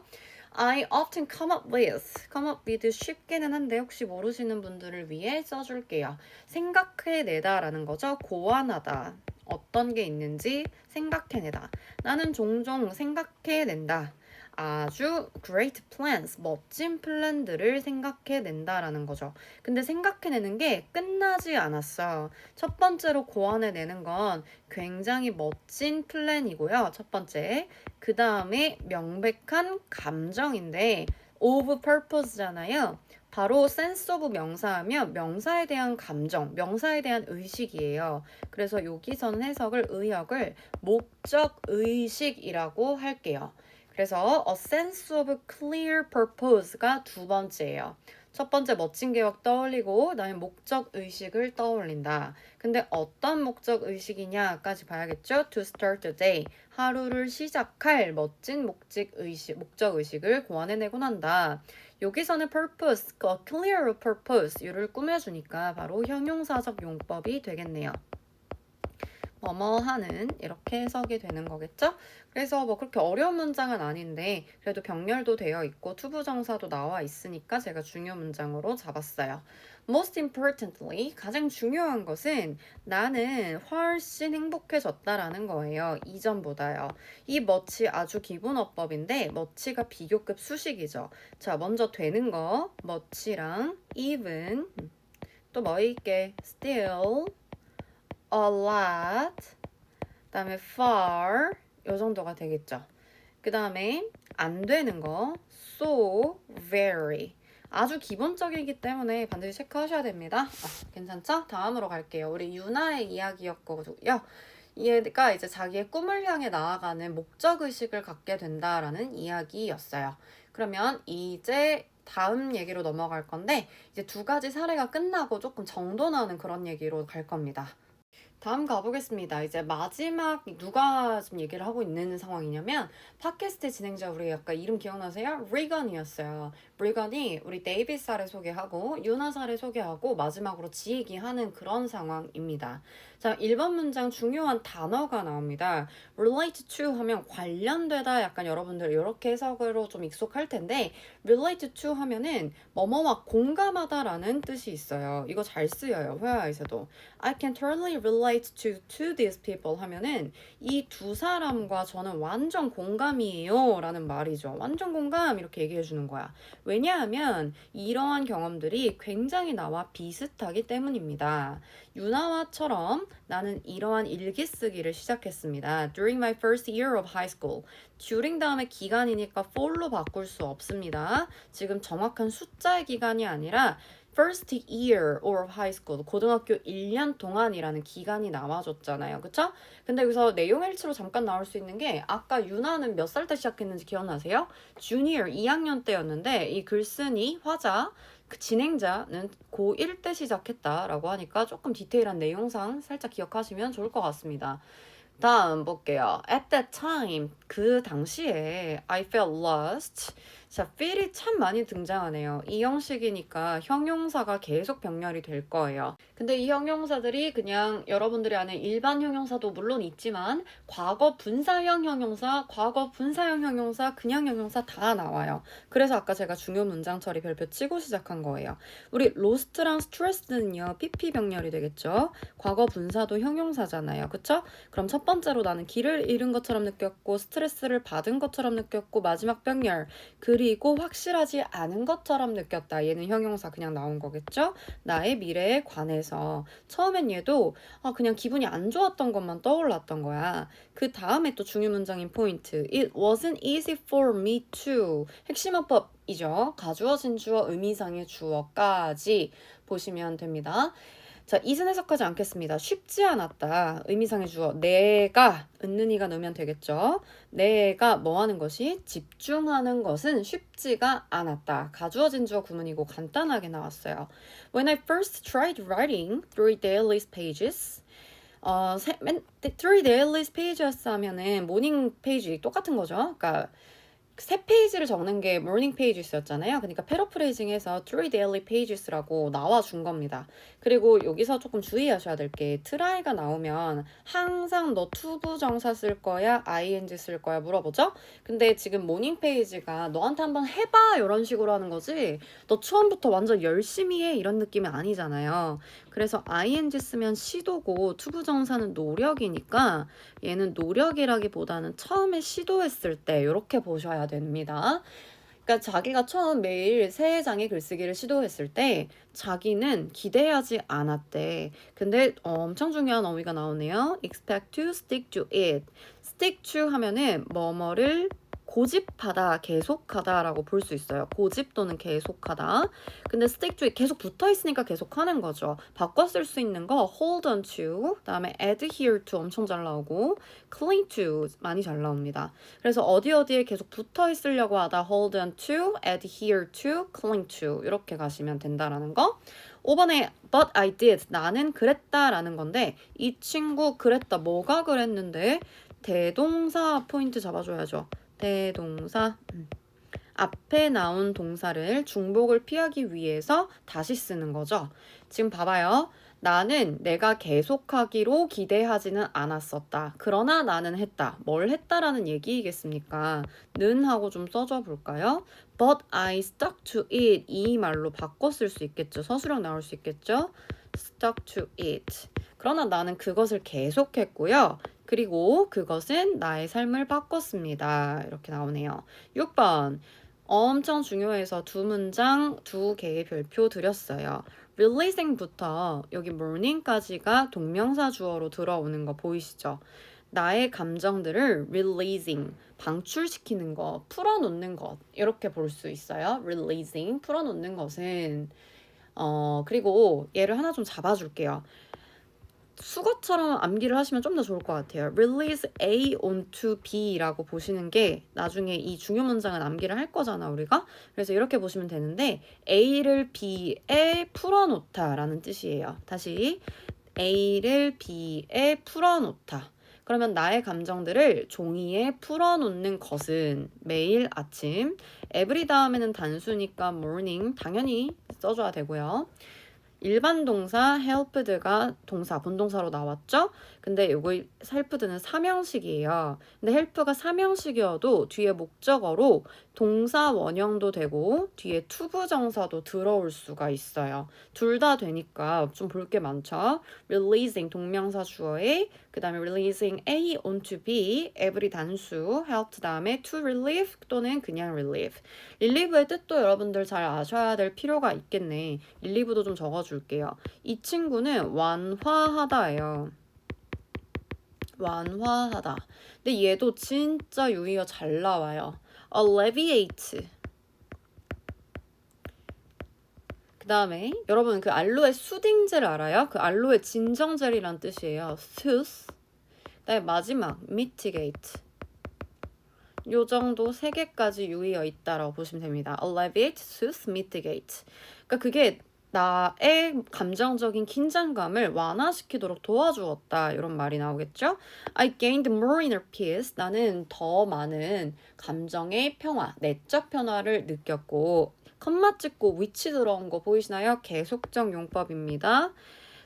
I often come up with 쉽게는 한데 혹시 모르시는 분들을 위해 써줄게요. 생각해내다라는 거죠. 고안하다. 어떤 게 있는지 생각해내다. 나는 종종 생각해낸다. 아주 great plans, 멋진 플랜들을 생각해낸다라는 거죠. 근데 생각해내는 게 끝나지 않았어. 첫 번째로 고안해내는 건 굉장히 멋진 플랜이고요. 첫 번째. 그 다음에 명백한 감정인데 of purpose잖아요. 바로 sense of 명사하면 명사에 대한 감정, 명사에 대한 의식이에요. 그래서 여기서는 해석을 의역을 목적 의식이라고 할게요. 그래서 a sense of clear purpose가 두 번째예요. 첫 번째 멋진 계획 떠올리고 그다음에 목적 의식을 떠올린다. 근데 어떤 목적 의식이냐까지 봐야겠죠? To start the day. 하루를 시작할 멋진 목적 의식을 고안해내곤 한다. 여기서는 purpose, clear purpose 이를 꾸며주니까 바로 형용사적 용법이 되겠네요. 뭐뭐 하는 이렇게 해석이 되는 거겠죠? 그래서 뭐 그렇게 어려운 문장은 아닌데 그래도 병렬도 되어 있고 투부정사도 나와 있으니까 제가 중요 문장으로 잡았어요. Most importantly, 가장 중요한 것은 나는 훨씬 행복해졌다라는 거예요. 이전보다요. 이 much 아주 기본 어법인데 much가 비교급 수식이죠. 자, 먼저 되는 거 much랑 even 또 뭐 있게 still a lot, 그 다음에 far, 요 정도가 되겠죠. 그 다음에 안 되는 거 so, very. 아주 기본적이기 때문에 반드시 체크하셔야 됩니다. 괜찮죠? 다음으로 갈게요. 우리 유나의 이야기였거든요. 얘가 이제 자기의 꿈을 향해 나아가는 목적의식을 갖게 된다라는 이야기였어요. 그러면 이제 다음 얘기로 넘어갈 건데 이제 두 가지 사례가 끝나고 조금 정돈 나는 그런 얘기로 갈 겁니다. 다음 가보겠습니다. 이제 마지막 누가 지금 얘기를 하고 있는 상황이냐면 팟캐스트 진행자 우리 아까 이름 기억나세요? 리건이었어요. 리건이 우리 데이빗 사례 소개하고 유나 사례 소개하고 마지막으로 지 얘기하는 그런 상황입니다. 자, 1번 문장 중요한 단어가 나옵니다. relate to 하면 관련되다 약간 여러분들 이렇게 해석으로 좀 익숙할 텐데 relate to 하면은 뭐뭐와 공감하다라는 뜻이 있어요. 이거 잘 쓰여요. 회화에서도. I can totally relate to these people 하면은 이 두 사람과 저는 완전 공감이에요 라는 말이죠. 완전 공감 이렇게 얘기해 주는 거야. 왜냐하면 이러한 경험들이 굉장히 나와 비슷하기 때문입니다. 유나와처럼 나는 이러한 일기 쓰기를 시작했습니다. During my first year of high school. during 다음에 기간이니까 for로 바꿀 수 없습니다. 지금 정확한 숫자의 기간이 아니라 first year of high school, 고등학교 1년 동안이라는 기간이 나와줬잖아요. 그쵸? 근데 여기서 내용 일치로 잠깐 나올 수 있는 게 아까 유나는 몇 살 때 시작했는지 기억나세요? junior 2학년 때였는데 이 글쓴이 화자 그 진행자는 고1 때 시작했다라고 하니까 조금 디테일한 내용상 살짝 기억하시면 좋을 것 같습니다. 다음 볼게요. At that time, 그 당시에 I felt lost. 자, feel이 참 많이 등장하네요. 이 형식이니까 형용사가 계속 병렬이 될 거예요. 근데 이 형용사들이 그냥 여러분들이 아는 일반 형용사도 물론 있지만 과거 분사형 형용사, 과거 분사형 형용사, 그냥 형용사 다 나와요. 그래서 아까 제가 중요 문장 처리 별표 치고 시작한 거예요. 우리 lost랑 stressed는요, PP 병렬이 되겠죠. 과거 분사도 형용사잖아요. 그쵸? 그럼 첫 번째로 나는 길을 잃은 것처럼 느꼈고 스트레스를 받은 것처럼 느꼈고 마지막 병렬 그리고 확실하지 않은 것처럼 느꼈다. 얘는 형용사 그냥 나온 거겠죠? 나의 미래에 관해서 처음엔 얘도 그냥 기분이 안 좋았던 것만 떠올랐던 거야. 그 다음에 또 중요 문장인 포인트 It wasn't easy for me to 핵심 어법이죠. 가주어진 주어 의미상의 주어까지 보시면 됩니다. 자, 이은 해석하지 않겠습니다. 쉽지 않았다. 의미상의 주어 내가 은는이가 넣으면 되겠죠. 내가 뭐 하는 것이 집중하는 것은 쉽지가 않았다. 가주어진 주어 구문이고 간단하게 나왔어요. When I first tried writing 3 daily pages three daily pages 하면은 모닝 페이지 똑같은 거죠. 그러니까 세 페이지를 적는 게 morning pages였잖아요. 그러니까 패러프레이징해서 three daily pages라고 나와준 겁니다. 그리고 여기서 조금 주의하셔야 될 게 try가 나오면 항상 너 투부정사 쓸 거야? ing 쓸 거야? 물어보죠? 근데 지금 모닝 페이지가 너한테 한번 해봐 이런 식으로 하는 거지 너 처음부터 완전 열심히 해 이런 느낌이 아니잖아요. 그래서 ing 쓰면 시도고 투부정사는 노력이니까 얘는 노력이라기보다는 처음에 시도했을 때 이렇게 보셔야 됩니다. 그러니까 자기가 처음 매일 3장의 글쓰기를 시도했을 때 자기는 기대하지 않았대. 근데 엄청 중요한 어휘가 나오네요. expect to stick to it. stick to 하면은 뭐뭐를 고집하다, 계속하다라고 볼 수 있어요. 고집 또는 계속하다. 근데 stick to it 계속 붙어 있으니까 계속하는 거죠. 바꿔 쓸 수 있는 거 hold on to, 그다음에 adhere to 엄청 잘 나오고 cling to 많이 잘 나옵니다. 그래서 어디에 계속 붙어 있으려고 하다 hold on to, adhere to, cling to 이렇게 가시면 된다라는 거. 5번에 but I did 나는 그랬다라는 건데 이 친구 그랬다 뭐가 그랬는데 대동사 포인트 잡아줘야죠. 대동사 앞에 나온 동사를 중복을 피하기 위해서 다시 쓰는 거죠. 지금 봐봐요. 나는 내가 계속하기로 기대하지는 않았었다. 그러나 나는 했다. 뭘 했다라는 얘기이겠습니까? 는 하고 좀 써줘 볼까요? But I stuck to it. 이 말로 바꿔 쓸 수 있겠죠. 서술형 나올 수 있겠죠. Stuck to it. 그러나 나는 그것을 계속했고요. 그리고 그것은 나의 삶을 바꿨습니다. 이렇게 나오네요. 6번. 엄청 중요해서 두 문장, 2개의 별표 드렸어요. releasing부터 여기 morning까지가 동명사 주어로 들어오는 거 보이시죠? 나의 감정들을 releasing, 방출시키는 것, 풀어놓는 것 이렇게 볼 수 있어요. releasing, 풀어놓는 것은 그리고 얘를 하나 좀 잡아줄게요. 수거처럼 암기를 하시면 좀 더 좋을 것 같아요. Release A onto B라고 보시는 게 나중에 이 중요 문장은 암기를 할 거잖아 우리가. 그래서 이렇게 보시면 되는데 A를 B에 풀어놓다라는 뜻이에요. 다시 A를 B에 풀어놓다. 그러면 나의 감정들을 종이에 풀어놓는 것은 매일 아침. every 다음에는 단수니까 morning 당연히 써줘야 되고요. 일반 동사 helped가 동사 본동사로 나왔죠? 근데 요거 helped는 삼형식이에요. 근데 help가 삼형식이어도 뒤에 목적어로 동사 원형도 되고 뒤에 투부정사도 들어올 수가 있어요. 둘 다 되니까 좀 볼 게 많죠. releasing 동명사 주어에 그 다음에 releasing A onto B every 단수 helped 다음에 to relieve 또는 그냥 relieve. relieve의 뜻도 여러분들 잘 아셔야 될 필요가 있겠네. relieve도 좀 적어줄게요. 이 친구는 완화하다예요. 완화하다. 근데 얘도 진짜 유의어 잘 나와요. alleviate. 그 다음에 여러분 그 알로에 수딩젤 알아요? 그 알로에 진정젤이란 뜻이에요. soothe. 그다음에 마지막 mitigate. 요 정도 세 개까지 유의어 있다라고 보시면 됩니다. alleviate, soothe, mitigate. 그러니까 그게 나의 감정적인 긴장감을 완화시키도록 도와주었다. 이런 말이 나오겠죠? I gained more inner peace. 나는 더 많은 감정의 평화, 내적 변화를 느꼈고 컴마 찍고 which 들어온 거 보이시나요? 계속적 용법입니다.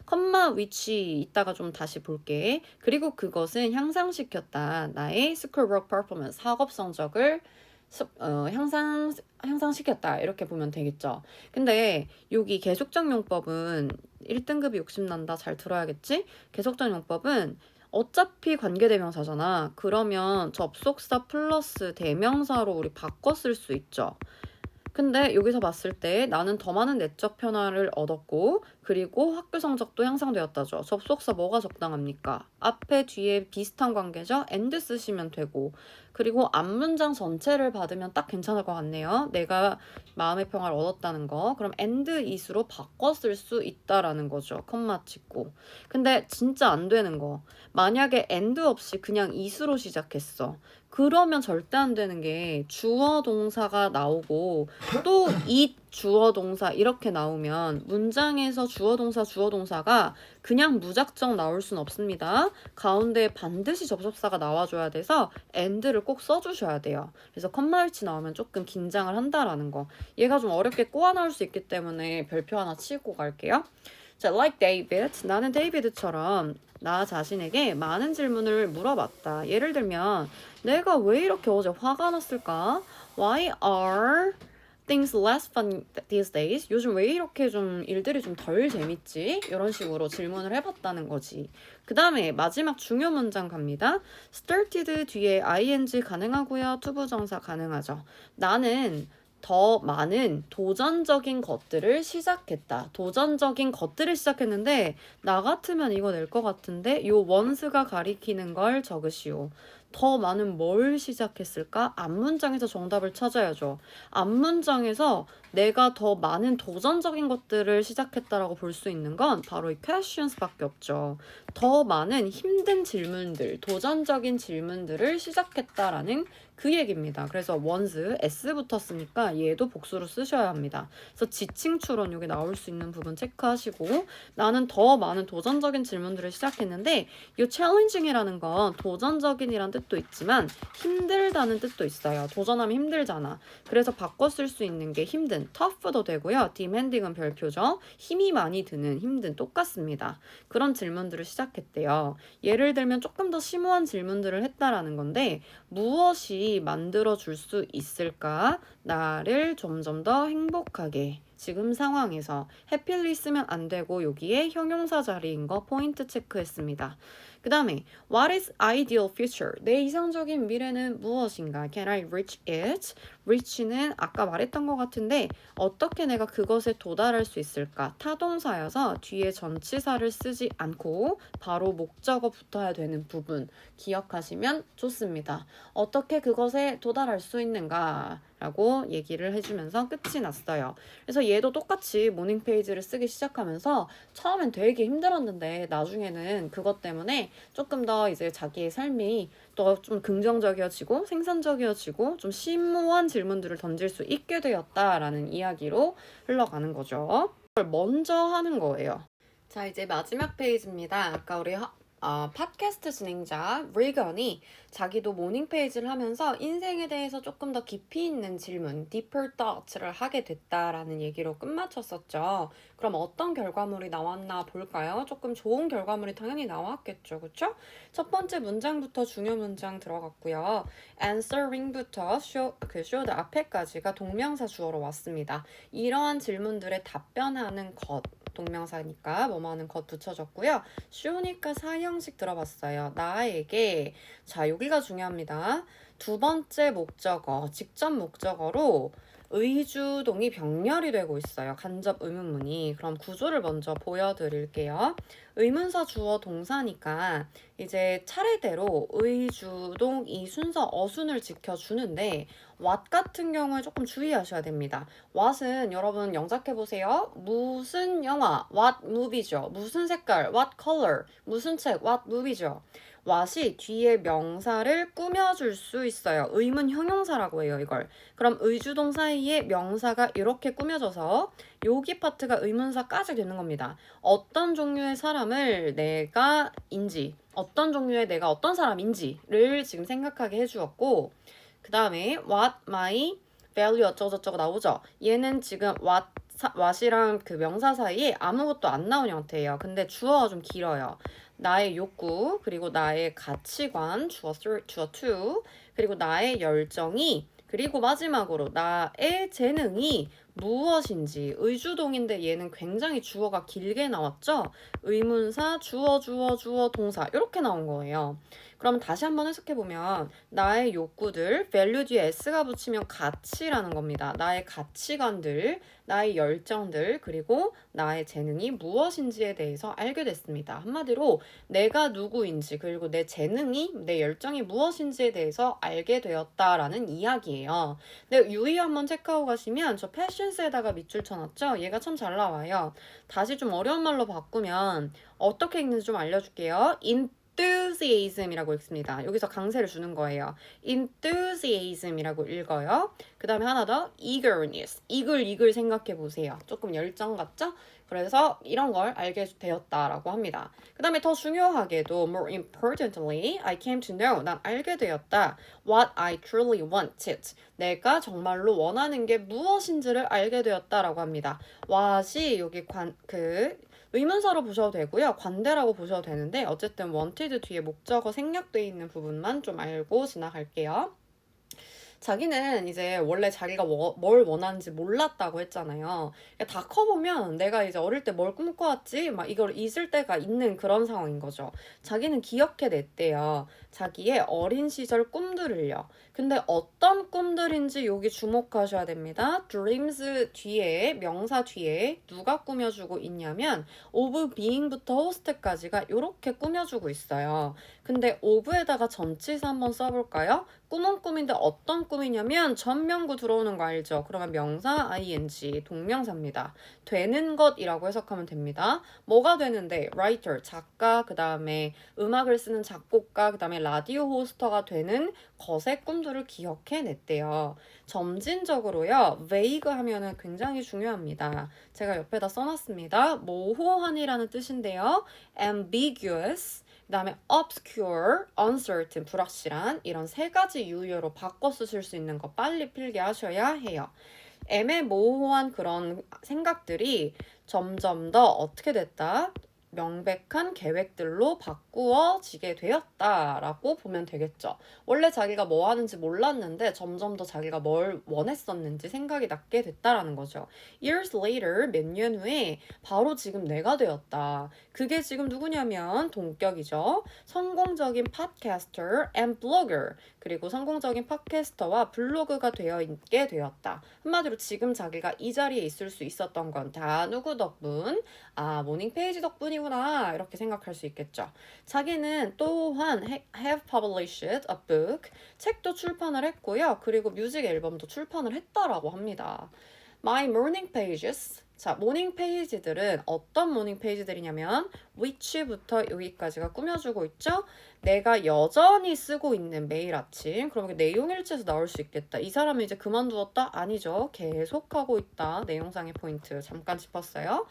컴마 which 이따가 좀 다시 볼게. 그리고 그것은 향상시켰다. 나의 schoolwork performance, 학업 성적을 향상시켰다. 이렇게 보면 되겠죠. 근데 여기 계속적 용법은 1등급이 욕심난다. 잘 들어야겠지? 계속적 용법은 어차피 관계대명사잖아. 그러면 접속사 플러스 대명사로 우리 바꿔 쓸 수 있죠. 근데 여기서 봤을 때 나는 더 많은 내적 변화를 얻었고 그리고 학교 성적도 향상되었다죠. 접속사 뭐가 적당합니까? 앞에 뒤에 비슷한 관계죠. and 쓰시면 되고 그리고 앞문장 전체를 받으면 딱 괜찮을 것 같네요. 내가 마음의 평화를 얻었다는 거. 그럼 and is로 바꿔 쓸 수 있다라는 거죠. 컴마 찍고. 근데 진짜 안 되는 거. 만약에 and 없이 그냥 is로 시작했어. 그러면 절대 안 되는 게 주어 동사가 나오고 또 it 주어 동사 이렇게 나오면 문장에서 주어 동사가 그냥 무작정 나올 수는 없습니다. 가운데 반드시 접속사가 나와줘야 돼서 and를 꼭 써주셔야 돼요. 그래서 컴마일치 나오면 조금 긴장을 한다라는 거. 얘가 좀 어렵게 꼬아 나올 수 있기 때문에 별표 하나 치고 갈게요. 자, like David. 나는 데이비드처럼 나 자신에게 많은 질문을 물어봤다. 예를 들면 내가 왜 이렇게 어제 화가 났을까? Why are things less fun these days? 요즘 왜 이렇게 좀 일들이 좀 덜 재밌지? 이런 식으로 질문을 해봤다는 거지. 그 다음에 마지막 중요 문장 갑니다. started 뒤에 ing 가능하고요. 투부정사 가능하죠. 나는 더 많은 도전적인 것들을 시작했다. 도전적인 것들을 시작했는데 나 같으면 이거 낼 것 같은데 요 once가 가리키는 걸 적으시오. 더 많은 뭘 시작했을까? 앞문장에서 정답을 찾아야죠. 앞문장에서 내가 더 많은 도전적인 것들을 시작했다라고 볼 수 있는 건 바로 이 questions밖에 없죠. 더 많은 힘든 질문들, 도전적인 질문들을 시작했다라는 그 얘기입니다. 그래서 once, s 붙었으니까 얘도 복수로 쓰셔야 합니다. 그래서 지칭 추론 여기 나올 수 있는 부분 체크하시고 나는 더 많은 도전적인 질문들을 시작했는데 이 challenging이라는 건 도전적인이란 뜻도 있지만 힘들다는 뜻도 있어요. 도전하면 힘들잖아. 그래서 바꿔 쓸 수 있는 게 힘든, tough도 되고요. demanding은 별표죠. 힘이 많이 드는, 힘든 똑같습니다. 그런 질문들을 시작했대요. 예를 들면 조금 더 심오한 질문들을 했다라는 건데 무엇이 만들어 줄 수 있을까? 나를 점점 더 행복하게. 지금 상황에서 happily 쓰면 안 되고 여기에 형용사 자리인 거 포인트 체크했습니다. 그 다음에 What is ideal future? 내 이상적인 미래는 무엇인가? Can I reach it? reach는 아까 말했던 것 같은데 어떻게 내가 그것에 도달할 수 있을까? 타동사여서 뒤에 전치사를 쓰지 않고 바로 목적어 붙어야 되는 부분 기억하시면 좋습니다. 어떻게 그것에 도달할 수 있는가? 라고 얘기를 해주면서 끝이 났어요. 그래서 얘도 똑같이 모닝 페이지를 쓰기 시작하면서 처음엔 되게 힘들었는데 나중에는 그것 때문에 조금 더 이제 자기의 삶이 또 좀 긍정적이어지고 생산적이어지고 좀 심오한 질문들을 던질 수 있게 되었다라는 이야기로 흘러가는 거죠. 그걸 먼저 하는 거예요. 자, 이제 마지막 페이지입니다. 아까 우리 팟캐스트 진행자 리건이 자기도 모닝 페이지를 하면서 인생에 대해서 조금 더 깊이 있는 질문, deeper thoughts를 하게 됐다라는 얘기로 끝마쳤었죠. 그럼 어떤 결과물이 나왔나 볼까요? 조금 좋은 결과물이 당연히 나왔겠죠, 그쵸? 첫 번째 문장부터 중요 문장 들어갔고요. answering부터 should 앞에까지가 동명사 주어로 왔습니다. 이러한 질문들에 답변하는 것, 동명사니까 뭐뭐 하는 것 붙여줬고요. 쉬우니까 사형식 들어봤어요. 나에게. 자, 여기가 중요합니다. 두 번째 목적어, 직접 목적어로 의주동이 병렬이 되고 있어요. 간접 의문문이. 그럼 구조를 먼저 보여드릴게요. 의문사 주어 동사니까 이제 차례대로 의주동 이 순서 어순을 지켜주는데 what 같은 경우에 조금 주의하셔야 됩니다. what은 여러분 영작해보세요. 무슨 영화, what movie죠. 무슨 색깔, what color, 무슨 책, what movie죠. what이 뒤에 명사를 꾸며줄 수 있어요. 의문 형용사라고 해요, 이걸. 그럼 의주동 사이에 명사가 이렇게 꾸며져서 여기 파트가 의문사까지 되는 겁니다. 어떤 종류의 사람을 어떤 종류의 내가 어떤 사람인지를 지금 생각하게 해주었고, 그 다음에 what my value 어쩌고저쩌고 나오죠. 얘는 지금 what이랑 그 명사 사이에 아무것도 안 나온 형태예요. 근데 주어가 좀 길어요. 나의 욕구, 그리고 나의 가치관, 주어 2, 그리고 나의 열정이, 그리고 마지막으로 나의 재능이 무엇인지. 의주동인데 얘는 굉장히 주어가 길게 나왔죠? 의문사, 주어, 동사 이렇게 나온 거예요. 그럼 다시 한번 해석해보면 나의 욕구들, value 뒤에 s가 붙이면 가치라는 겁니다. 나의 가치관들, 나의 열정들, 그리고 나의 재능이 무엇인지에 대해서 알게 됐습니다. 한마디로 내가 누구인지, 그리고 내 재능이, 내 열정이 무엇인지에 대해서 알게 되었다라는 이야기예요. 근데 유의 한번 체크하고 가시면 저 패션스에다가 밑줄 쳐놨죠? 얘가 참 잘 나와요. 다시 좀 어려운 말로 바꾸면 어떻게 읽는지 좀 알려줄게요. enthusiasm이라고 읽습니다. 여기서 강세를 주는 거예요. enthusiasm이라고 읽어요. 그 다음에 하나 더 eagerness. 이글 생각해 보세요. 조금 열정 같죠? 그래서 이런 걸 알게 되었다라고 합니다. 그 다음에 더 중요하게도 more importantly, I came to know. 난 알게 되었다. What I truly wanted. 내가 정말로 원하는 게 무엇인지를 알게 되었다라고 합니다. what이 여기 의문사로 보셔도 되고요. 관대라고 보셔도 되는데 어쨌든 wanted 뒤에 목적어 생략되어 있는 부분만 좀 알고 지나갈게요. 자기는 이제 원래 자기가 뭘 원하는지 몰랐다고 했잖아요. 그러니까 다 커보면 내가 이제 어릴 때 뭘 꿈꿔왔지? 막 이걸 잊을 때가 있는 그런 상황인 거죠. 자기는 기억해냈대요. 자기의 어린 시절 꿈들을요. 근데 어떤 꿈들인지 여기 주목하셔야 됩니다. dreams 뒤에, 명사 뒤에 누가 꾸며주고 있냐면 of being부터 host까지가 이렇게 꾸며주고 있어요. 근데 of에다가 전치사 한번 써볼까요? 꿈은 꿈인데 어떤 꿈이냐면 전명구 들어오는 거 알죠? 그러면 명사 ing 동명사입니다. 되는 것이라고 해석하면 됩니다. 뭐가 되는데 writer 작가, 그 다음에 음악을 쓰는 작곡가, 그 다음에 라디오 호스터가 되는 것의 꿈들을 기억해냈대요. 점진적으로요. vague 하면은 굉장히 중요합니다. 제가 옆에다 써놨습니다. 모호한이라는 뜻인데요. ambiguous, 그 다음에 obscure, uncertain, 불확실한 이런 세 가지 유효로 바꿔 쓰실 수 있는 거 빨리 필기 하셔야 해요. 애매모호한 그런 생각들이 점점 더 어떻게 됐다? 명백한 계획들로 바꾸어지게 되었다라고 보면 되겠죠. 원래 자기가 뭐 하는지 몰랐는데 점점 더 자기가 뭘 원했었는지 생각이 났게 됐다라는 거죠. Years later, 몇 년 후에 바로 지금 내가 되었다. 그게 지금 누구냐면 동격이죠. 성공적인 팟캐스터 and blogger. 그리고 성공적인 팟캐스터와 블로그가 되어 있게 되었다. 한마디로 지금 자기가 이 자리에 있을 수 있었던 건 다 누구 덕분? 모닝 페이지 덕분이구나. 이렇게 생각할 수 있겠죠. 자기는 또한 have published a book. 책도 출판을 했고요. 그리고 뮤직 앨범도 출판을 했다라고 합니다. My morning pages. 자, 모닝 페이지들은 어떤 모닝 페이지들이냐면 which부터 여기까지가 꾸며주고 있죠. 내가 여전히 쓰고 있는 매일 아침. 그럼 내용일지에서 나올 수 있겠다. 이 사람은 이제 그만두었다? 아니죠. 계속하고 있다. 내용상의 포인트 잠깐 짚었어요.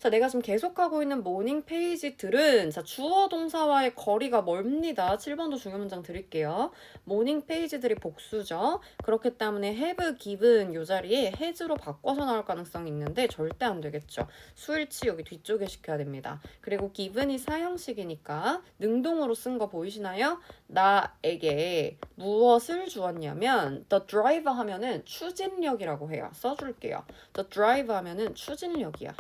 자, 내가 지금 계속하고 있는 모닝 페이지들은 자, 주어 동사와의 거리가 멀습니다. 7번도 중요 문장 드릴게요. 모닝 페이지들이 복수죠. 그렇기 때문에 have given 요 자리에 has로 바꿔서 나올 가능성이 있는데 절대 안 되겠죠. 수일치 여기 뒤쪽에 시켜야 됩니다. 그리고 given이 사형식이니까 능동으로 쓴 거 보이시나요? 나에게 무엇을 주었냐면 the drive 하면은 추진력이라고 해요. 써줄게요. the drive 하면은 추진력이야.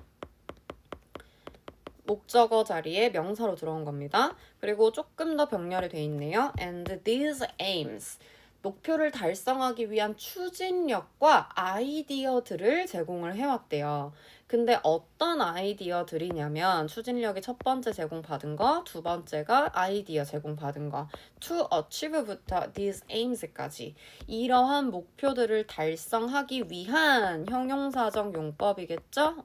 목적어 자리에 명사로 들어온 겁니다. 그리고 조금 더 병렬이 돼 있네요. And these aims. 목표를 달성하기 위한 추진력과 아이디어들을 제공을 해왔대요. 근데 어떤 아이디어들이냐면 추진력이 첫 번째 제공받은 거, 두 번째가 아이디어 제공받은 거. To achieve부터 these aims까지. 이러한 목표들을 달성하기 위한 형용사적 용법이겠죠?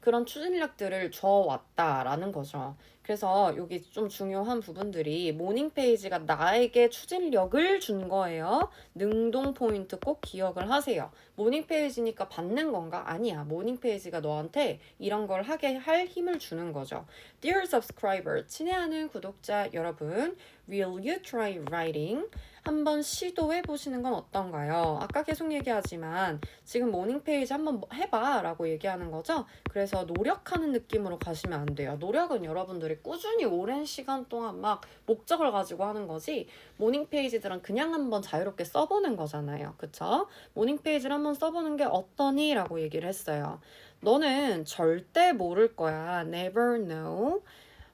그런 추진력들을 줘왔다라는 거죠. 그래서 여기 좀 중요한 부분들이 모닝 페이지가 나에게 추진력을 준 거예요. 능동 포인트 꼭 기억을 하세요. 모닝 페이지니까 받는 건가? 아니야. 모닝 페이지가 너한테 이런 걸 하게 할 힘을 주는 거죠. Dear subscriber, 친애하는 구독자 여러분, will you try writing? 한번 시도해 보시는 건 어떤가요? 아까 계속 얘기하지만 지금 모닝 페이지 한번 해봐 라고 얘기하는 거죠. 그래서 노력하는 느낌으로 가시면 안 돼요. 노력은 여러분들이 꾸준히 오랜 시간 동안 막 목적을 가지고 하는 거지 모닝 페이지들은 그냥 한번 자유롭게 써보는 거잖아요. 그쵸? 모닝 페이지를 한번 써보는 게 어떠니? 라고 얘기를 했어요. 너는 절대 모를 거야. Never know.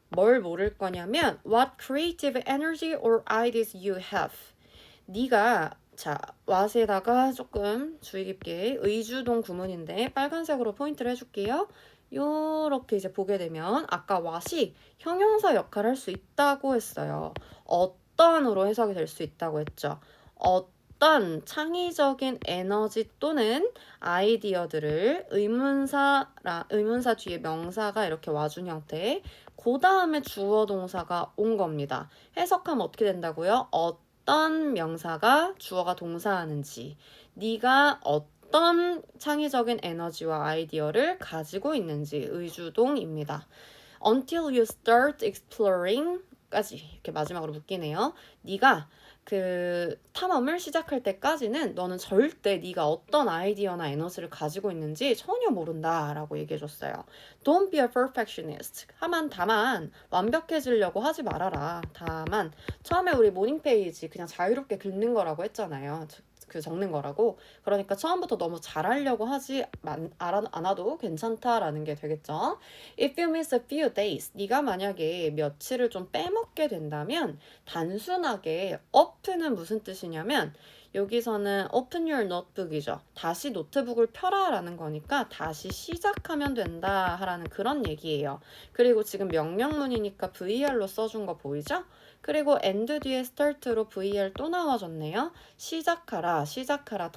뭘 모를 거냐면 What creative energy or ideas you have. 네가 자 what에다가 조금 주의 깊게 의주동 구문인데 빨간색으로 포인트를 해줄게요. 요렇게 이제 보게 되면 아까 what이 형용사 역할을 할 수 있다고 했어요. 어떤으로 해석이 될 수 있다고 했죠. 어떤 창의적인 에너지 또는 아이디어들을 의문사 뒤에 명사가 이렇게 와준 형태 그 다음에 주어 동사가 온 겁니다. 해석하면 어떻게 된다고요? 어떤 명사가 주어가 동사하는지 네가 어떤 창의적인 에너지와 아이디어를 가지고 있는지 의주동입니다. Until you start exploring 까지 이렇게 마지막으로 묶이네요. 네가 그 탐험을 시작할 때까지는 너는 절대 네가 어떤 아이디어나 에너지를 가지고 있는지 전혀 모른다라고 얘기해줬어요. Don't be a perfectionist. 다만 완벽해지려고 하지 말아라. 다만 처음에 우리 모닝 페이지 그냥 자유롭게 긁는 거라고 했잖아요. 그 적는 거라고. 그러니까 처음부터 너무 잘하려고 하지 않아도 괜찮다라는 게 되겠죠. If you miss a few days, 네가 만약에 며칠을 좀 빼먹게 된다면 단순하게 up는 무슨 뜻이냐면 여기서는 open your notebook이죠. 다시 노트북을 펴라라는 거니까 다시 시작하면 된다라는 그런 얘기예요. 그리고 지금 명령문이니까 VR로 써준 거 보이죠? 그리고 and 뒤에 start로 VR 또 나와줬네요. 시작하라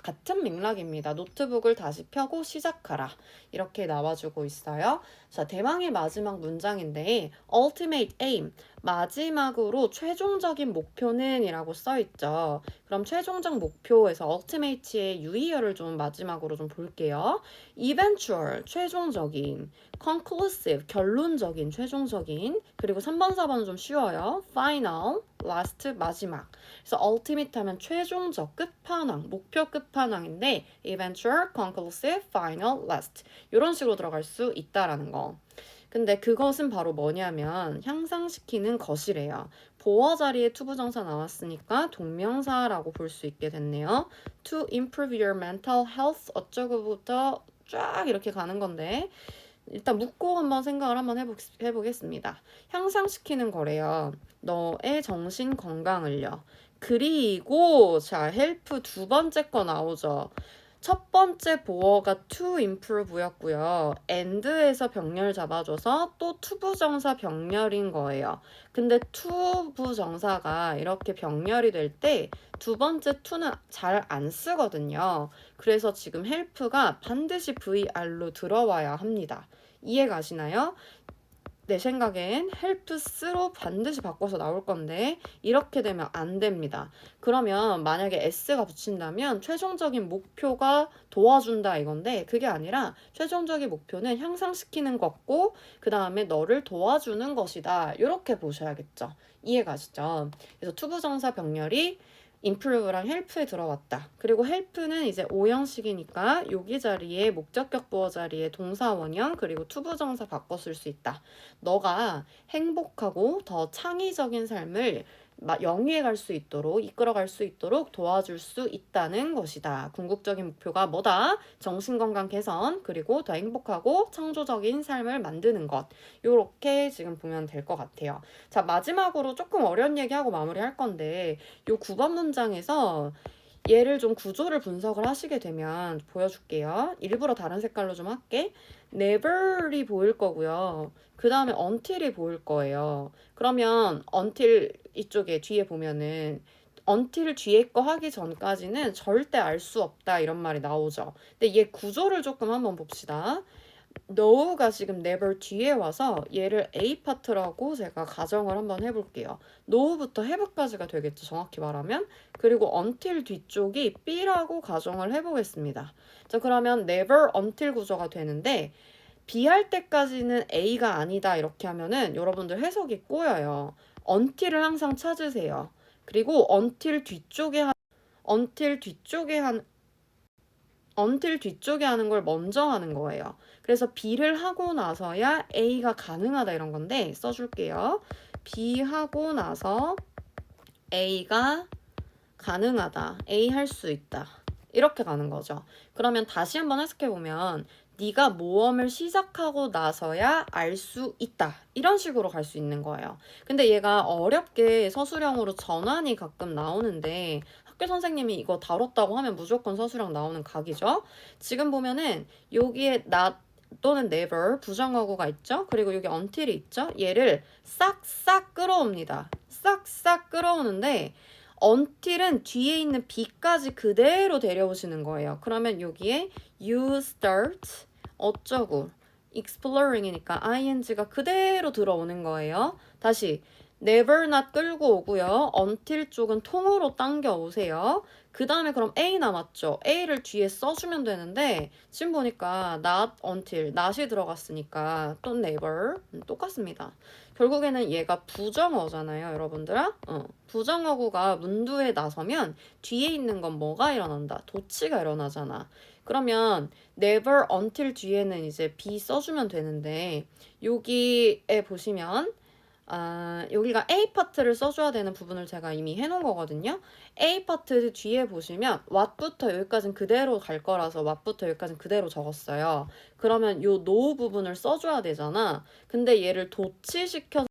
같은 맥락입니다. 노트북을 다시 펴고 시작하라 이렇게 나와주고 있어요. 자, 대망의 마지막 문장인데 ultimate aim 마지막으로 최종적인 목표는 이라고 써있죠. 그럼 최종적 목표에서 ultimate의 유의어를 좀 마지막으로 좀 볼게요. eventual 최종적인, conclusive 결론적인 최종적인, 그리고 3번 4번은 좀 쉬워요. final last 마지막. 그래서 ultimate 하면 최종적 끝판왕, 목표 끝판왕인데 eventual, conclusive, final, last 이런 식으로 들어갈 수 있다라는 거. 근데 그것은 바로 뭐냐면 향상시키는 것이래요. 보어 자리에 투부정사 나왔으니까 동명사라고 볼 수 있게 됐네요. To improve your mental health 어쩌고부터 쫙 이렇게 가는 건데 일단 묻고 한번 생각을 한번 해보겠습니다. 향상시키는 거래요. 너의 정신 건강을요. 그리고 자 help 두 번째 거 나오죠. 첫 번째 보어가 to improve였고요. and에서 병렬 잡아줘서 또 투부정사 병렬인 거예요. 근데 투부정사가 이렇게 병렬이 될 때 두 번째 to는 잘 안 쓰거든요. 그래서 지금 help가 반드시 VR로 들어와야 합니다. 이해 가시나요? 내 생각엔 helps로 반드시 바꿔서 나올 건데 이렇게 되면 안 됩니다. 그러면 만약에 s가 붙인다면 최종적인 목표가 도와준다 이건데 그게 아니라 최종적인 목표는 향상시키는 것고 그 다음에 너를 도와주는 것이다. 이렇게 보셔야겠죠. 이해가시죠? 그래서 투부정사 병렬이 improve랑 help에 들어왔다. 그리고 help는 이제 오형식이니까 여기 자리에 목적격 보어 자리에 동사 원형 그리고 투부정사 바꿔 쓸 수 있다. 너가 행복하고 더 창의적인 삶을 영위해 갈 수 있도록 이끌어 갈 수 있도록 도와줄 수 있다는 것이다. 궁극적인 목표가 뭐다? 정신건강 개선 그리고 더 행복하고 창조적인 삶을 만드는 것. 요렇게 지금 보면 될 것 같아요. 자, 마지막으로 조금 어려운 얘기하고 마무리할 건데 요 9번 문장에서 얘를 좀 구조를 분석을 하시게 되면 보여줄게요. 일부러 다른 색깔로 좀 할게. never이 보일 거고요. 그 다음에 until이 보일 거예요. 그러면 until 이쪽에 뒤에 보면은 until 뒤에 거 하기 전까지는 절대 알 수 없다 이런 말이 나오죠. 근데 얘 구조를 조금 한번 봅시다. know가 지금 never 뒤에 와서 얘를 A 파트라고 제가 가정을 한번 해볼게요. know부터 have까지가 되겠죠. 정확히 말하면. 그리고 until 뒤쪽이 B라고 가정을 해보겠습니다. 자, 그러면 never until 구조가 되는데 B 할 때까지는 A가 아니다 이렇게 하면은 여러분들 해석이 꼬여요. until을 항상 찾으세요. 그리고 until 뒤쪽에 하는 걸 먼저 하는 거예요. 그래서 B를 하고 나서야 A가 가능하다 이런 건데 써줄게요. B 하고 나서 A가 가능하다. A 할 수 있다. 이렇게 가는 거죠. 그러면 다시 한번 해석해보면 네가 모험을 시작하고 나서야 알 수 있다. 이런 식으로 갈 수 있는 거예요. 근데 얘가 어렵게 서술형으로 전환이 가끔 나오는데 학교 선생님이 이거 다뤘다고 하면 무조건 서술형 나오는 각이죠. 지금 보면은 여기에 not 또는 never 부정어구가 있죠. 그리고 여기 until이 있죠. 얘를 싹싹 끌어옵니다. 싹싹 끌어오는데 until은 뒤에 있는 B까지 그대로 데려오시는 거예요. 그러면 여기에 you start 어쩌고 exploring이니까 ing가 그대로 들어오는 거예요. 다시 never not 끌고 오고요. until 쪽은 통으로 당겨 오세요. 그 다음에 그럼 A 남았죠. A를 뒤에 써주면 되는데 지금 보니까 not until not이 들어갔으니까 또 never 똑같습니다. 결국에는 얘가 부정어잖아요, 여러분들아. 부정어구가 문두에 나서면 뒤에 있는 건 뭐가 일어난다? 도치가 일어나잖아. 그러면 never until 뒤에는 이제 be 써주면 되는데 여기에 보시면 여기가 A 파트를 써줘야 되는 부분을 제가 이미 해놓은 거거든요. A 파트 뒤에 보시면 what부터 여기까지는 그대로 갈 거라서 what부터 여기까지는 그대로 적었어요. 그러면 요 no 부분을 써줘야 되잖아. 근데 얘를 도치시켜서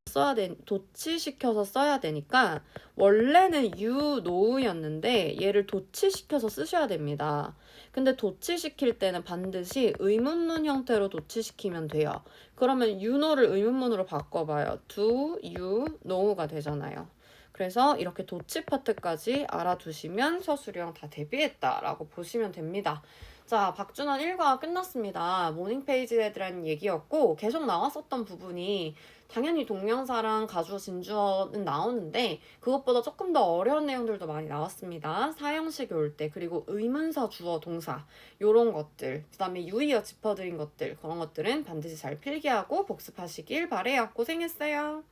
써야 되니까 원래는 you know였는데 얘를 도치시켜서 쓰셔야 됩니다. 근데 도치시킬 때는 반드시 의문문 형태로 도치시키면 돼요. 그러면 you know를 의문문으로 바꿔봐요. do you know가 되잖아요. 그래서 이렇게 도치 파트까지 알아두시면 서술형 다 대비했다라고 보시면 됩니다. 자, 박준환 1과 끝났습니다. 모닝 페이지에 대한 얘기였고 계속 나왔었던 부분이 당연히 동명사랑 가주어, 진주어는 나오는데 그것보다 조금 더 어려운 내용들도 많이 나왔습니다. 사형식이 올 때 그리고 의문사, 주어, 동사 요런 것들 그 다음에 유의어 짚어드린 것들 그런 것들은 반드시 잘 필기하고 복습하시길 바래요. 고생했어요.